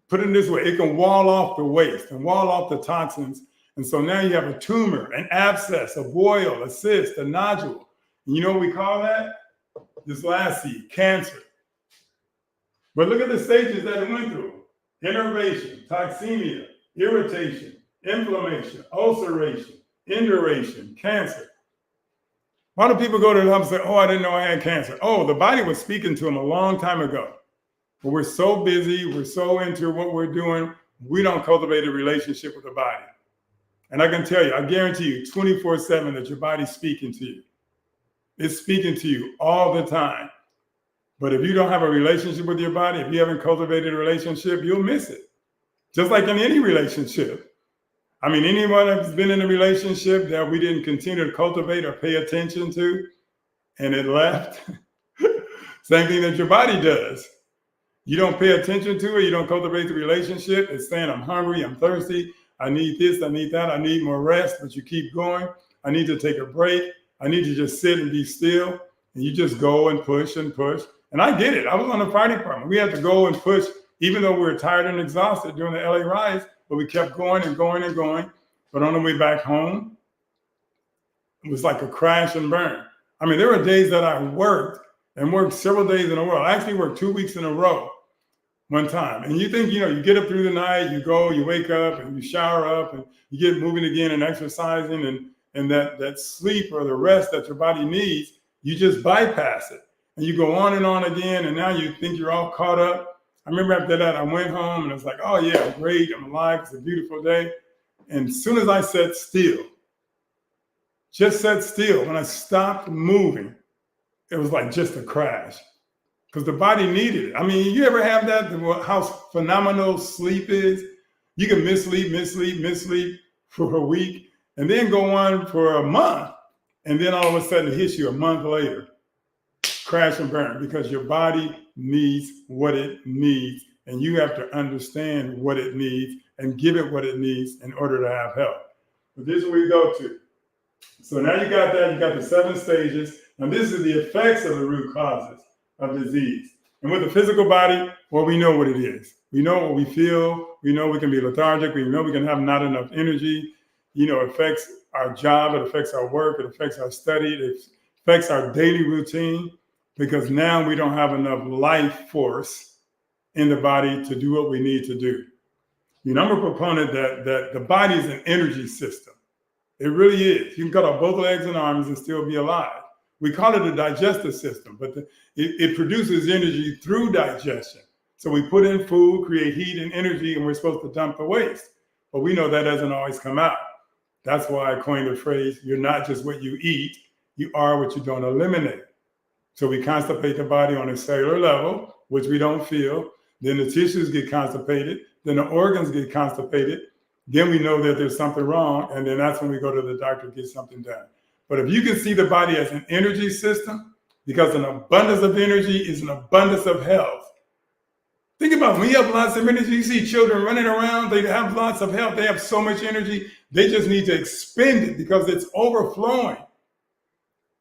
put it this way, it can wall off the waste and wall off the toxins. And so now you have a tumor, an abscess, a boil, a cyst, a nodule. And you know what we call that? This last C, cancer. But look at the stages that it went through. Innervation, toxemia, irritation, inflammation, ulceration, induration, cancer. Why do people go to the hospital and say, oh, I didn't know I had cancer? Oh, the body was speaking to them a long time ago. But we're so busy, we're so into what we're doing, we don't cultivate a relationship with the body. And I can tell you, I guarantee you 24/7 that your body's speaking to you. It's speaking to you all the time. But if you don't have a relationship with your body, if you haven't cultivated a relationship, you'll miss it. Just like in any relationship. I mean, anyone that's been in a relationship that we didn't continue to cultivate or pay attention to, and it left, same thing that your body does. You don't pay attention to it, you don't cultivate the relationship. It's saying, I'm hungry, I'm thirsty, I need this, I need that, I need more rest, but you keep going. I need to take a break. I need to just sit and be still. And you just go and push and push. And I get it. I was on the fire department. We had to go and push, even though we were tired and exhausted during the LA riots, but we kept going and going and going. But on the way back home, it was like a crash and burn. I mean, there were days that I worked several days in a row. I actually worked 2 weeks in a row one time. And you think, you get up through the night, you go, you wake up and you shower up and you get moving again and exercising and that sleep or the rest that your body needs, you just bypass it. And you go on and on again, and now you think you're all caught up. I remember after that, I went home and I was like, oh yeah, great, I'm alive, it's a beautiful day. And as soon as I sat still, just sat still, when I stopped moving, it was like just a crash. Because the body needed it. I mean, you ever have that, how phenomenal sleep is? You can miss sleep for a week, and then go on for a month, and then all of a sudden it hits you a month later. Crash and burn, because your body needs what it needs, and you have to understand what it needs and give it what it needs in order to have health. But this is where we go to. So now you got that, you got the 7 stages, and this is the effects of the root causes of disease. And with the physical body, well, we know what it is. We know what we feel. We know we can be lethargic. We know we can have not enough energy. It affects our job. It affects our work. It affects our study. It affects our daily routine, because now we don't have enough life force in the body to do what we need to do. I'm a proponent that the body is an energy system. It really is. You can cut off both legs and arms and still be alive. We call it a digestive system, but it produces energy through digestion. So we put in food, create heat and energy, and we're supposed to dump the waste. But we know that doesn't always come out. That's why I coined the phrase, you're not just what you eat, you are what you don't eliminate. So we constipate the body on a cellular level, which we don't feel. Then the tissues get constipated. Then the organs get constipated. Then we know that there's something wrong. And then that's when we go to the doctor to get something done. But if you can see the body as an energy system, because an abundance of energy is an abundance of health. Think about it. When you have lots of energy, you see children running around, they have lots of health, they have so much energy, they just need to expend it because it's overflowing.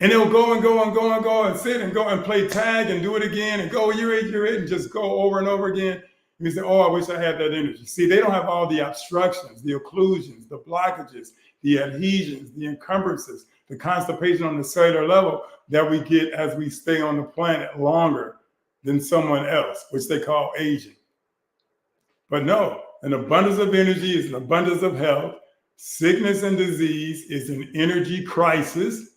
And they'll go and go and go and go and sit and go and play tag and do it again and go, you're it, and just go over and over again. And you say, oh, I wish I had that energy. See, they don't have all the obstructions, the occlusions, the blockages, the adhesions, the encumbrances, the constipation on the cellular level that we get as we stay on the planet longer than someone else, which they call aging. But no, an abundance of energy is an abundance of health. Sickness and disease is an energy crisis.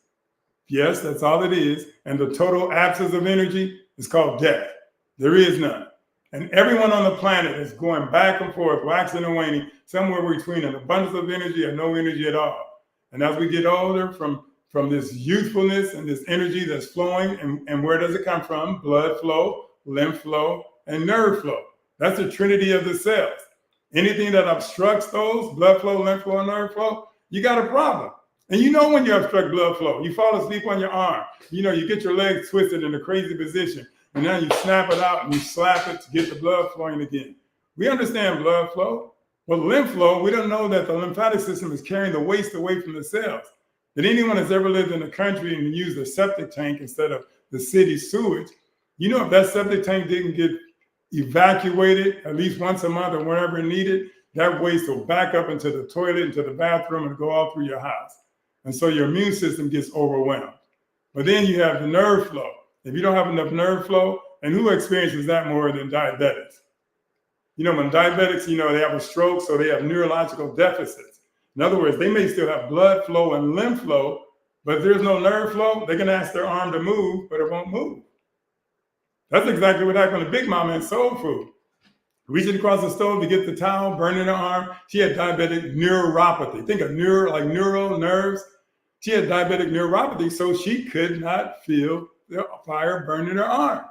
Yes, that's all it is. And the total absence of energy is called death. There is none. And everyone on the planet is going back and forth, waxing and waning, somewhere between an abundance of energy and no energy at all. And as we get older, from this youthfulness and this energy that's flowing, and where does it come from? Blood flow, lymph flow, and nerve flow. That's the trinity of the cells. Anything that obstructs those, blood flow, lymph flow, and nerve flow, you got a problem. And when you obstruct blood flow, you fall asleep on your arm. You get your legs twisted in a crazy position, and now you snap it out and you slap it to get the blood flowing again. We understand blood flow. Well, lymph flow, we don't know that the lymphatic system is carrying the waste away from the cells. That anyone that's ever lived in the country and used a septic tank instead of the city sewage, if that septic tank didn't get evacuated at least once a month or wherever needed, that waste will back up into the toilet, into the bathroom, and go all through your house. And so your immune system gets overwhelmed. But then you have the nerve flow. If you don't have enough nerve flow, and who experiences that more than diabetics? When diabetics, they have a stroke, so they have neurological deficits. In other words, they may still have blood flow and lymph flow, But if there's no nerve flow, they can ask their arm to move, but it won't move. That's exactly what happened to Big Mama in Soul Food. Reaching across the stove to get the towel, burning her arm. She had diabetic neuropathy. Think of neural nerves. She had diabetic neuropathy, so she could not feel the fire burning her arm.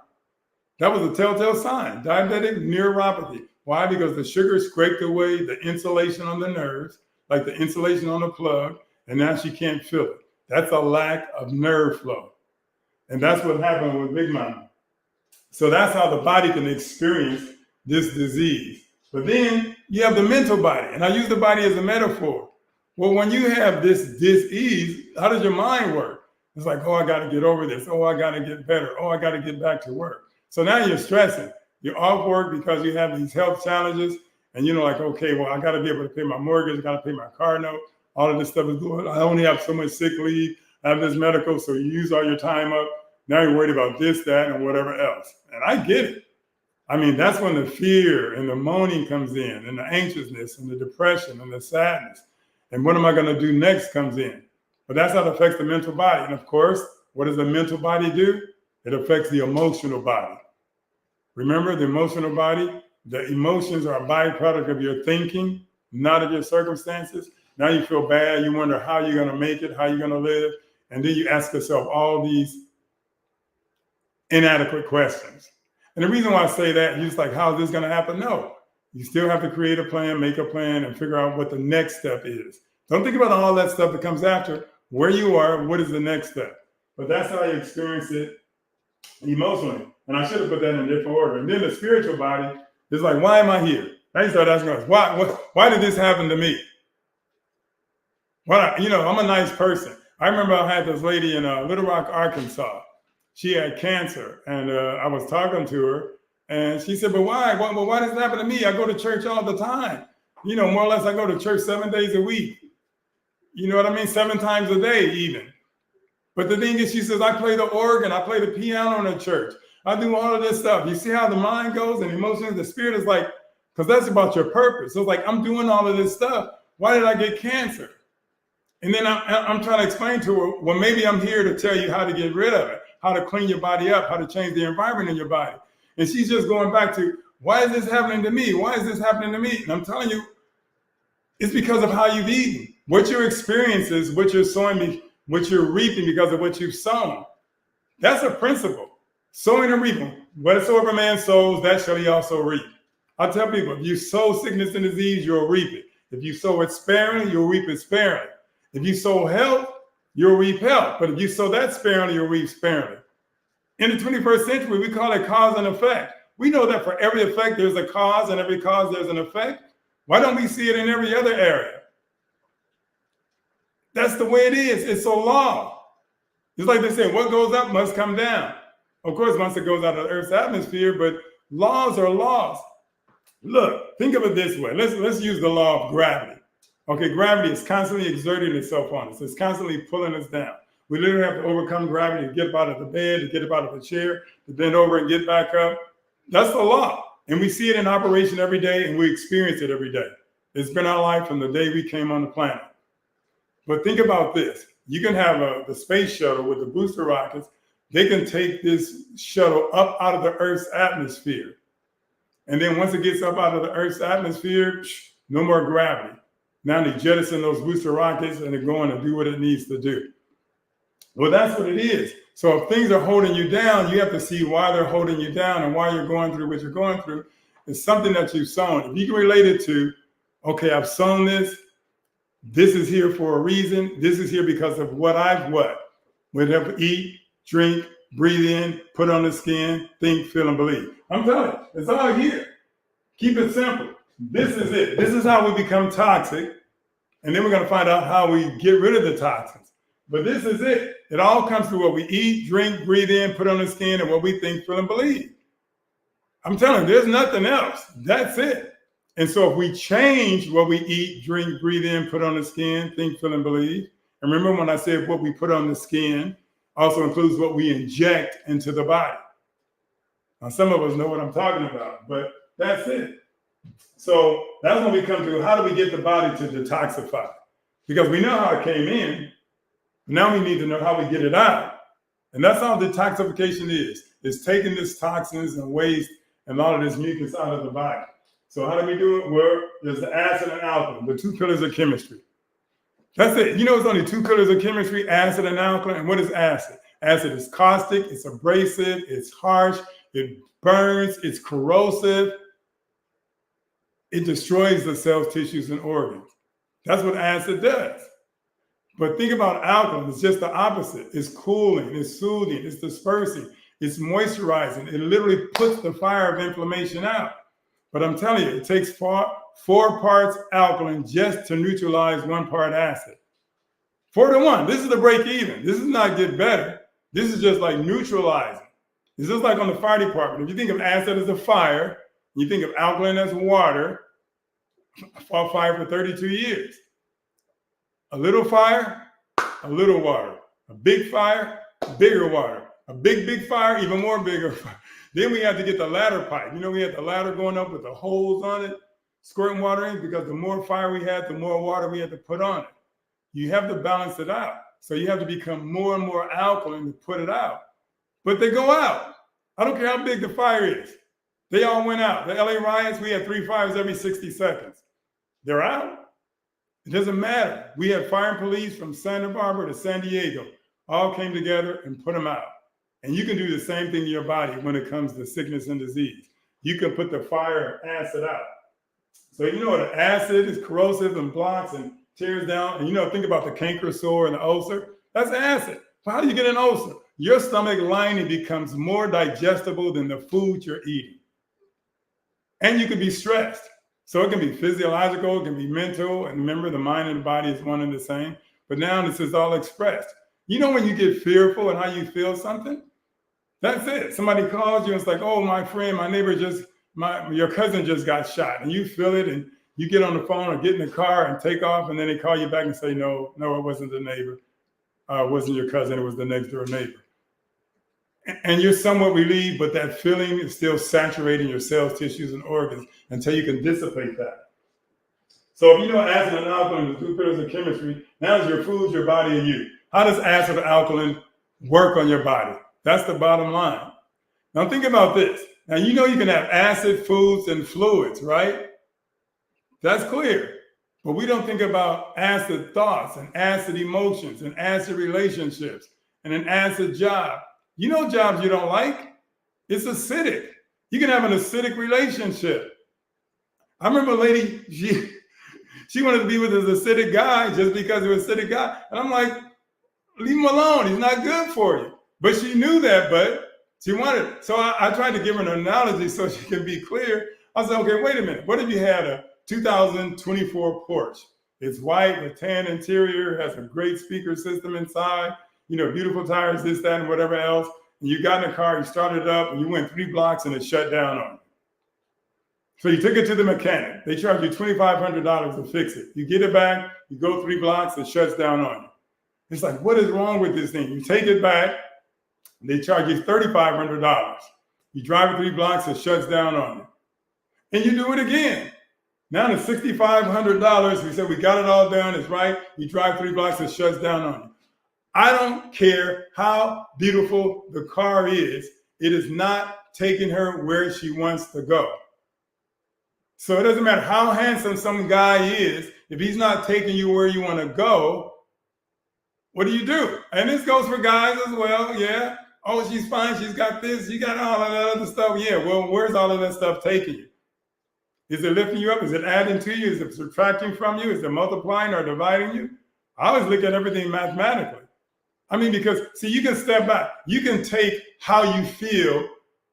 That was a telltale sign, diabetic neuropathy. Why? Because the sugar scraped away the insulation on the nerves, like the insulation on the plug, and now she can't feel it. That's a lack of nerve flow. And that's what happened with Big Mama. So that's how the body can experience this disease. But then you have the mental body, and I use the body as a metaphor. Well, when you have this disease, how does your mind work? It's like, oh, I got to get over this. Oh, I got to get better. Oh, I got to get back to work. So now you're stressing. You're off work because you have these health challenges, and you're like, okay, well, I got to be able to pay my mortgage. I got to pay my car note. All of this stuff is going. I only have so much sick leave. I have this medical, so you use all your time up. Now you're worried about this, that, and whatever else. And I get it. I mean, that's when the fear and the moaning comes in, and the anxiousness and the depression and the sadness. And what am I going to do next comes in. But that's how it affects the mental body. And of course, what does the mental body do? It affects the emotional body. Remember, the emotional body, the emotions are a byproduct of your thinking, not of your circumstances. Now you feel bad. You wonder how you're going to make it, how you're going to live. And then you ask yourself all these inadequate questions. And the reason why I say that, you're just like, how is this going to happen? No, you still have to create a plan, make a plan, and figure out what the next step is. Don't think about all that stuff that comes after. Where you are, what is the next step? But that's how you experience it emotionally. And I should have put that in a different order. And then the spiritual body is like, why am I here? Now you start asking us, why did this happen to me? I'm a nice person. I remember I had this lady in Little Rock, Arkansas. She had cancer, and I was talking to her, and she said, but why? Why does it happen to me? I go to church all the time. More or less, I go to church 7 days a week. You know what I mean? 7 times a day, even. But the thing is, she says, I play the organ, I play the piano in the church. I do all of this stuff. You see how the mind goes and emotions, the spirit is like, because that's about your purpose. So it's like, I'm doing all of this stuff. Why did I get cancer? And then I'm trying to explain to her, well, maybe I'm here to tell you how to get rid of it, how to clean your body up, how to change the environment in your body. And she's just going back to, why is this happening to me? Why is this happening to me? And I'm telling you, it's because of how you've eaten. What your experience is, what you're sowing, what you're reaping because of what you've sown. That's a principle. Sowing and reaping. Whatsoever man sows, that shall he also reap. I tell people, if you sow sickness and disease, you'll reap it. If you sow it sparingly, you'll reap it sparingly. If you sow health, you'll reap health. But if you sow that sparingly, you'll reap sparingly. In the 21st century, we call it cause and effect. We know that for every effect, there's a cause, and every cause, there's an effect. Why don't we see it in every other area? That's the way it is. It's a law. It's like they say, what goes up must come down. Of course, once it goes out of the Earth's atmosphere, but laws are laws. Look, think of it this way. Let's use the law of gravity. Okay, gravity is constantly exerting itself on us. It's constantly pulling us down. We literally have to overcome gravity to get up out of the bed, to get up out of the chair, to bend over and get back up. That's the law. And we see it in operation every day, and we experience it every day. It's been our life from the day we came on the planet. But think about this. You can have the space shuttle with the booster rockets. They can take this shuttle up out of the Earth's atmosphere. And then once it gets up out of the Earth's atmosphere, no more gravity. Now they jettison those booster rockets and they're going to do what it needs to do. Well, that's what it is. So if things are holding you down, you have to see why they're holding you down and why you're going through what you're going through. It's something that you've sown. If you can relate it to, okay, I've sown this. This is here for a reason. This is here because of what whatever, eat, drink, breathe in, put on the skin, think, feel, and believe. I'm telling you, it's all here. Keep it simple. This is it. This is how we become toxic. And then we're going to find out how we get rid of the toxins. But this is it. It all comes through what we eat, drink, breathe in, put on the skin, and what we think, feel, and believe. I'm telling you, there's nothing else. That's it. And so if we change what we eat, drink, breathe in, put on the skin, think, feel, and believe. And remember when I said what we put on the skin also includes what we inject into the body. Now, some of us know what I'm talking about, but that's it. So that's when we come to, how do we get the body to detoxify? Because we know how it came in. Now we need to know how we get it out. And that's all detoxification is. It's taking these toxins and waste and all of this mucus out of the body. So how do we do it? Well, there's the acid and alkaline, the two pillars of chemistry. That's it. You know, it's only two pillars of chemistry, acid and alkaline. And what is acid? Acid is caustic, it's abrasive, it's harsh, it burns, it's corrosive. It destroys the cells, tissues, and organs. That's what acid does. But think about alkaline, it's just the opposite. It's cooling, it's soothing, it's dispersing, it's moisturizing. It literally puts the fire of inflammation out. But I'm telling you, it takes four parts alkaline just to neutralize 1 part acid. 4 to 1, this is the break even. This is not get better. This is just like neutralizing. It's just like on the fire department. If you think of acid as a fire, you think of alkaline as water, I fought fire for 32 years. A little fire, a little water. A big fire, bigger water. A big fire, even more bigger fire. Then we had to get the ladder pipe. You know, we had the ladder going up with the holes on it, squirting water in, because the more fire we had, the more water we had to put on it. You have to balance it out. So you have to become more and more alkaline to put it out. But they go out. I don't care how big the fire is. They all went out. The LA riots, we had 3 fires every 60 seconds. They're out. It doesn't matter. We had fire and police from Santa Barbara to San Diego, all came together and put them out. And you can do the same thing to your body when it comes to sickness and disease. You can put the fire and acid out. So you know what? Acid is corrosive and blocks and tears down. And you know, think about the canker sore and the ulcer. That's acid. So how do you get an ulcer? Your stomach lining becomes more digestible than the food you're eating. And you can be stressed. So it can be physiological, it can be mental, and remember the mind and the body is one and the same. But now this is all expressed. You know when you get fearful and how you feel something? That's it. Somebody calls you and it's like, oh, my friend, my neighbor your cousin just got shot. And you feel it and you get on the phone or get in the car and take off, and then they call you back and say, no, it wasn't the neighbor. It wasn't your cousin, it was the next door neighbor. And you're somewhat relieved, but that feeling is still saturating your cells, tissues, and organs until you can dissipate that. So if you know acid and alkaline, the two pillars of chemistry, now it's your food, your body, and you. How does acid or alkaline work on your body? That's the bottom line. Now think about this. Now you know you can have acid, foods, and fluids, right? That's clear. But we don't think about acid thoughts and acid emotions and acid relationships and an acid job. You know jobs you don't like? It's acidic. You can have an acidic relationship. I remember a lady, she wanted to be with this acidic guy just because he was an acidic guy. And I'm like, leave him alone. He's not good for you. But she knew that, but she wanted it. So I tried to give her an analogy so she can be clear. I said, okay, wait a minute. What if you had a 2024 Porsche? It's white with tan interior, has a great speaker system inside, you know, beautiful tires, this, that, and whatever else. And you got in the car, you started it up, and you went 3 blocks and it shut down on you. So you took it to the mechanic. They charge you $2,500 to fix it. You get it back, you go 3 blocks, it shuts down on you. It's like, what is wrong with this thing? You take it back, they charge you $3,500. You drive it 3 blocks, it shuts down on you. And you do it again. Now it's $6,500. We said we got it all done, it's right. You drive 3 blocks, it shuts down on you. I don't care how beautiful the car is. It is not taking her where she wants to go. So it doesn't matter how handsome some guy is. If he's not taking you where you want to go, what do? And this goes for guys as well. Yeah. Oh, she's fine. She's got this. You got all of that other stuff. Yeah. Well, where's all of that stuff taking you? Is it lifting you up? Is it adding to you? Is it subtracting from you? Is it multiplying or dividing you? I always look at everything mathematically. I mean, because, see, you can step back. You can take how you feel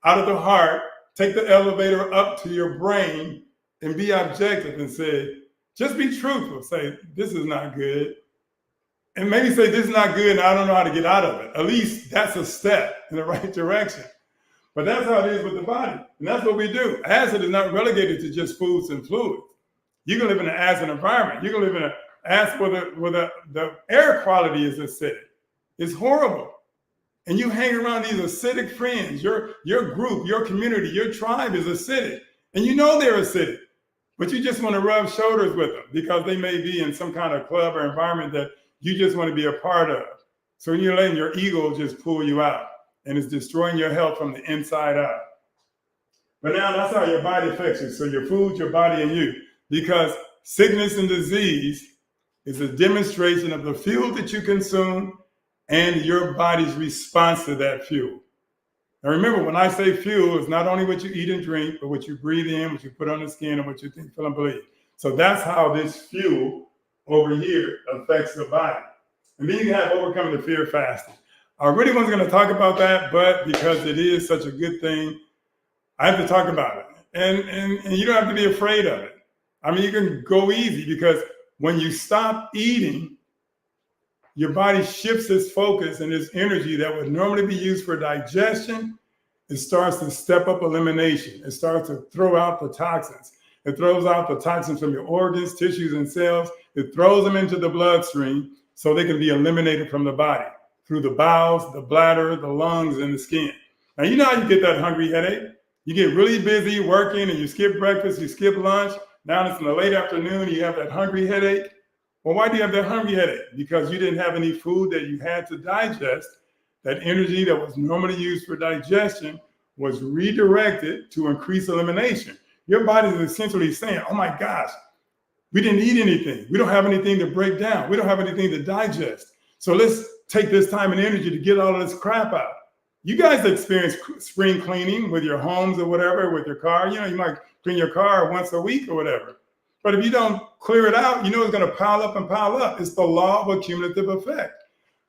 out of the heart, take the elevator up to your brain, and be objective and say, just be truthful. Say, this is not good. And maybe say, this is not good and I don't know how to get out of it. At least that's a step in the right direction. But that's how it is with the body. And that's what we do. Acid is not relegated to just foods and fluids. You can live in an acid environment. You can live in an acid where the air quality is acidic. It's horrible. And you hang around these acidic friends. Your group, your community, your tribe is acidic. And you know they're acidic. But you just want to rub shoulders with them because they may be in some kind of club or environment that you just want to be a part of. So when you're letting your ego just pull you out, and it's destroying your health from the inside out. But now that's how your body affects you. So your food, your body, and you. Because sickness and disease is a demonstration of the fuel that you consume and your body's response to that fuel. Now remember, when I say fuel, it's not only what you eat and drink, but what you breathe in, what you put on the skin, and what you think, feel, and believe. So that's how this fuel over here affects the body. And then you can have overcoming the fear of fasting. I really wasn't going to talk about that, but because it is such a good thing, I have to talk about it. And you don't have to be afraid of it. I mean, you can go easy because when you stop eating, your body shifts its focus and its energy that would normally be used for digestion. It starts to step up elimination. It starts to throw out the toxins. It throws out the toxins from your organs, tissues, and cells. It throws them into the bloodstream so they can be eliminated from the body through the bowels, the bladder, the lungs, and the skin. Now, you know how you get that hungry headache? You get really busy working and you skip breakfast, you skip lunch. Now it's in the late afternoon, you have that hungry headache. Well, why do you have that hungry headache? Because you didn't have any food that you had to digest. That energy that was normally used for digestion was redirected to increase elimination. Your body is essentially saying, oh my gosh, we didn't eat anything. We don't have anything to break down. We don't have anything to digest. So let's take this time and energy to get all of this crap out. You guys experience spring cleaning with your homes or whatever, with your car. You know, you might clean your car once a week or whatever. But if you don't clear it out, you know it's going to pile up and pile up. It's the law of accumulative effect.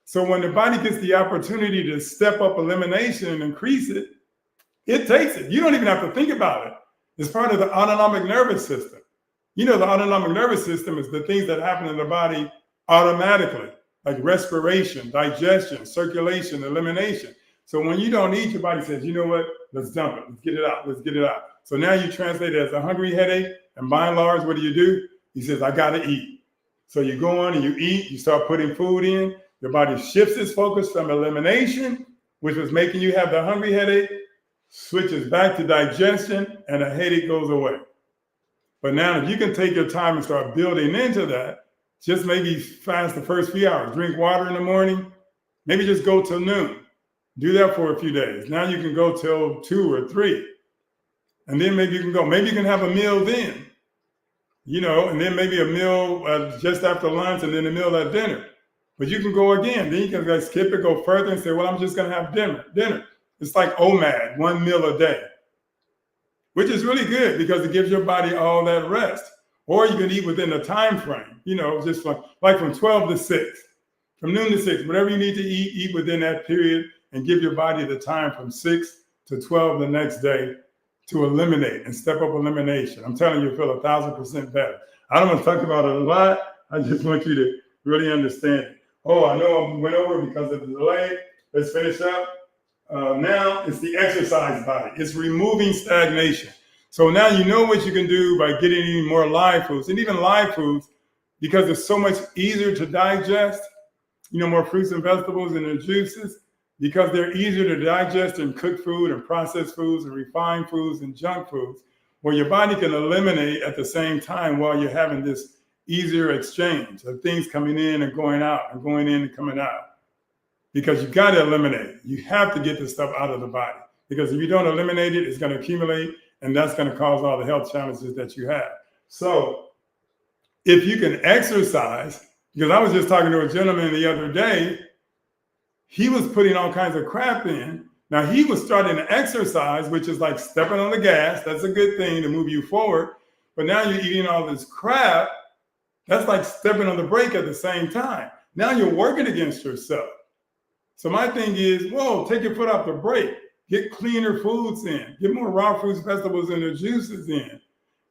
So when the body gets the opportunity to step up elimination and increase it, it takes it. You don't even have to think about it. It's part of the autonomic nervous system. You know, the autonomic nervous system is the things that happen in the body automatically, like respiration, digestion, circulation, elimination. So when you don't eat, your body says, you know what, let's dump it. Let's get it out. Let's get it out. So now you translate it as a hungry headache. And by and large, what do? He says, I got to eat. So you go on and you eat. You start putting food in. Your body shifts its focus from elimination, which was making you have the hungry headache, switches back to digestion, and the headache goes away. But now if you can take your time and start building into that, just maybe fast the first few hours, drink water in the morning, maybe just go till noon. Do that for a few days. Now you can go till 2 or 3. And then maybe you can go. Maybe you can have a meal then, you know, and then maybe a meal just after lunch and then a meal at dinner. But you can go again. Then you can like, skip it, go further and say, well, I'm just going to have dinner. It's like OMAD, 1 meal a day, which is really good because it gives your body all that rest. Or you can eat within a time frame, you know, just like from 12 to 6, from noon to 6, whatever you need to eat within that period and give your body the time from 6 to 12 the next day to eliminate and step up elimination. I'm telling you, you'll feel 1,000% better. I don't want to talk about it a lot. I just want you to really understand it. Oh, I know I went over because of the delay. Let's finish up. Now it's the exercise body. It's removing stagnation. So now you know what you can do by getting more live foods, and even live foods, because it's so much easier to digest, you know, more fruits and vegetables and their juices, because they're easier to digest than cooked food and processed foods and refined foods and junk foods, where your body can eliminate at the same time while you're having this easier exchange of things coming in and going out and going in and coming out. Because you've got to eliminate it. You have to get this stuff out of the body. Because if you don't eliminate it, it's going to accumulate, and that's going to cause all the health challenges that you have. So if you can exercise, because I was just talking to a gentleman the other day, he was putting all kinds of crap in. Now he was starting to exercise, which is like stepping on the gas. That's a good thing to move you forward. But now you're eating all this crap. That's like stepping on the brake at the same time. Now you're working against yourself. So my thing is, whoa, take your foot off the brake. Get cleaner foods in. Get more raw fruits, vegetables, and the juices in.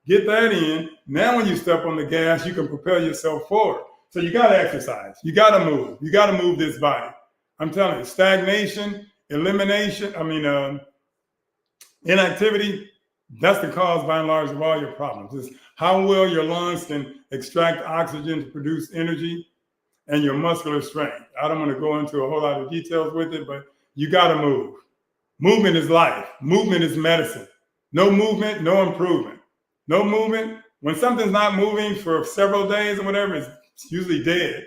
Get that in. Now when you step on the gas, you can propel yourself forward. So you got to exercise. You got to move. You got to move this body. I'm telling you, stagnation, elimination, inactivity, that's the cause by and large of all your problems. It's how well your lungs can extract oxygen to produce energy and your muscular strength. I don't want to go into a whole lot of details with it, but you got to move. Movement is life. Movement is medicine. No movement, no improvement. No movement. When something's not moving for several days or whatever, it's usually dead.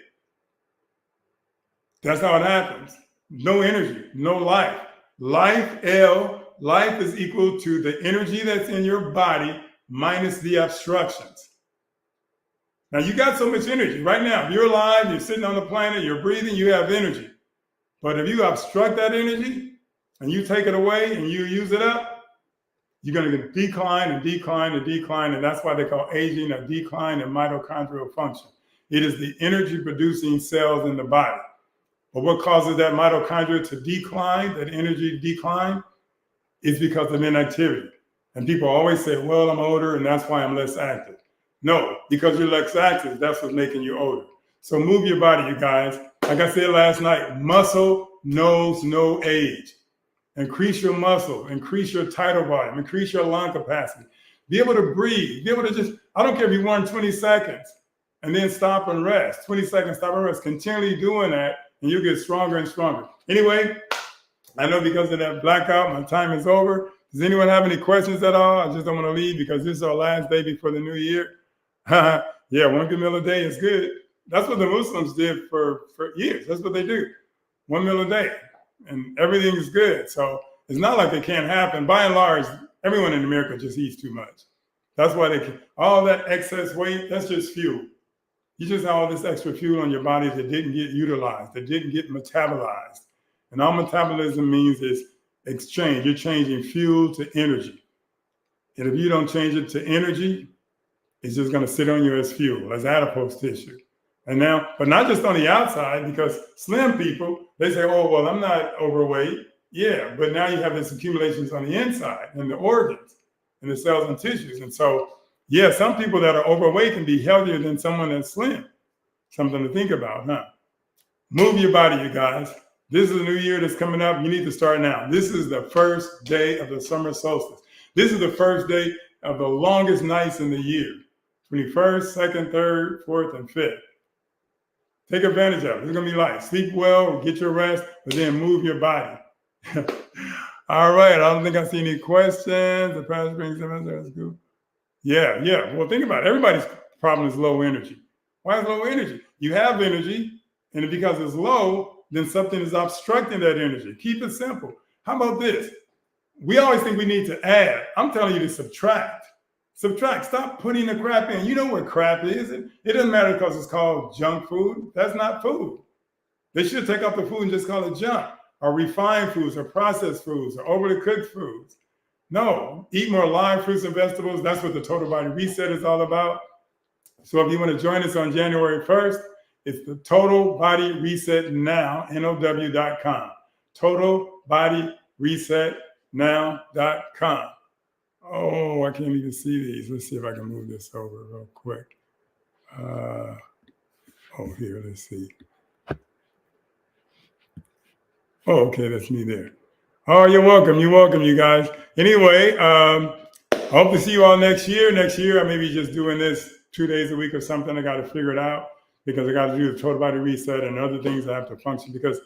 That's how it happens. No energy, no life. Life, life is equal to the energy that's in your body minus the obstructions. Now, you got so much energy right now. If you're alive, you're sitting on the planet, you're breathing, you have energy. But if you obstruct that energy and you take it away and you use it up, you're going to decline and decline and decline. And that's why they call aging a decline in mitochondrial function. It is the energy producing cells in the body. But what causes that mitochondria to decline, that energy decline, is because of inactivity. And people always say, well, I'm older and that's why I'm less active. No, because you're less active, that's what's making you older. So move your body, you guys. Like I said last night, muscle knows no age. Increase your muscle, increase your tidal volume, increase your lung capacity. Be able to breathe, be able to just, I don't care if you run 20 seconds and then stop and rest. 20 seconds, stop and rest. Continually doing that and you'll get stronger and stronger. Anyway, I know because of that blackout, my time is over. Does anyone have any questions at all? I just don't want to leave because this is our last day before the new year. Yeah, one good meal a day is good. That's what the Muslims did for years. That's what they do. One meal a day. And everything is good. So it's not like it can't happen. By and large, everyone in America just eats too much. That's why they can, all that excess weight, that's just fuel. You just have all this extra fuel on your body that didn't get utilized, that didn't get metabolized. And all metabolism means is exchange. You're changing fuel to energy. And if you don't change it to energy, it's just going to sit on you as fuel, as adipose tissue. And now, but not just on the outside, because slim people, they say, oh, well, I'm not overweight. Yeah, but now you have this accumulations on the inside in the organs and the cells and tissues. And so, yeah, some people that are overweight can be healthier than someone that's slim. Something to think about, huh? Move your body, you guys. This is a new year that's coming up. You need to start now. This is the first day of the summer solstice. This is the first day of the longest nights in the year. 21st, 2nd, 3rd, 4th, and 5th. Take advantage of it. It's going to be light. Sleep well, get your rest, but then move your body. All right. I don't think I see any questions. The past brings that's good. Yeah. Well, think about it. Everybody's problem is low energy. Why is low energy? You have energy, and because it's low, then something is obstructing that energy. Keep it simple. How about this? We always think we need to add. I'm telling you to subtract. Subtract. Stop putting the crap in. You know what crap is. It doesn't matter because it's called junk food. That's not food. They should take out the food and just call it junk, or refined foods, or processed foods, or overly cooked foods. No, eat more live fruits and vegetables. That's what the Total Body Reset is all about. So if you want to join us on January 1st, it's the Total Body Reset Now, NOW.com. TotalBodyResetNow.com. Oh, I can't even see these. Let's see if I can move this over real quick. Here, let's see. Oh, okay, that's me there. Oh, you're welcome. You're welcome, you guys. Anyway, I hope to see you all next year. Next year, I may be just doing this 2 days a week or something. I got to figure it out because I got to do the Total Body Reset and other things I have to function because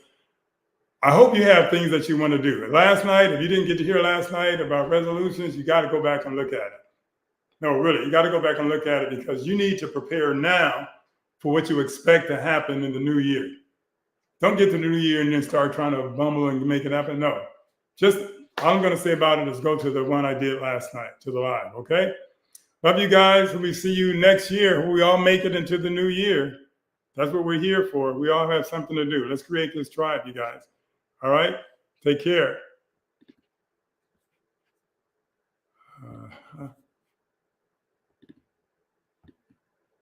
I hope you have things that you want to do. Last night, if you didn't get to hear last night about resolutions, you got to go back and look at it. No, really, you got to go back and look at it because you need to prepare now for what you expect to happen in the new year. Don't get to the new year and then start trying to bumble and make it happen. No, just all I'm going to say about it is go to the one I did last night, to the live, okay? Love you guys. We see you next year. We all make it into the new year. That's what we're here for. We all have something to do. Let's create this tribe, you guys. All right? Take care.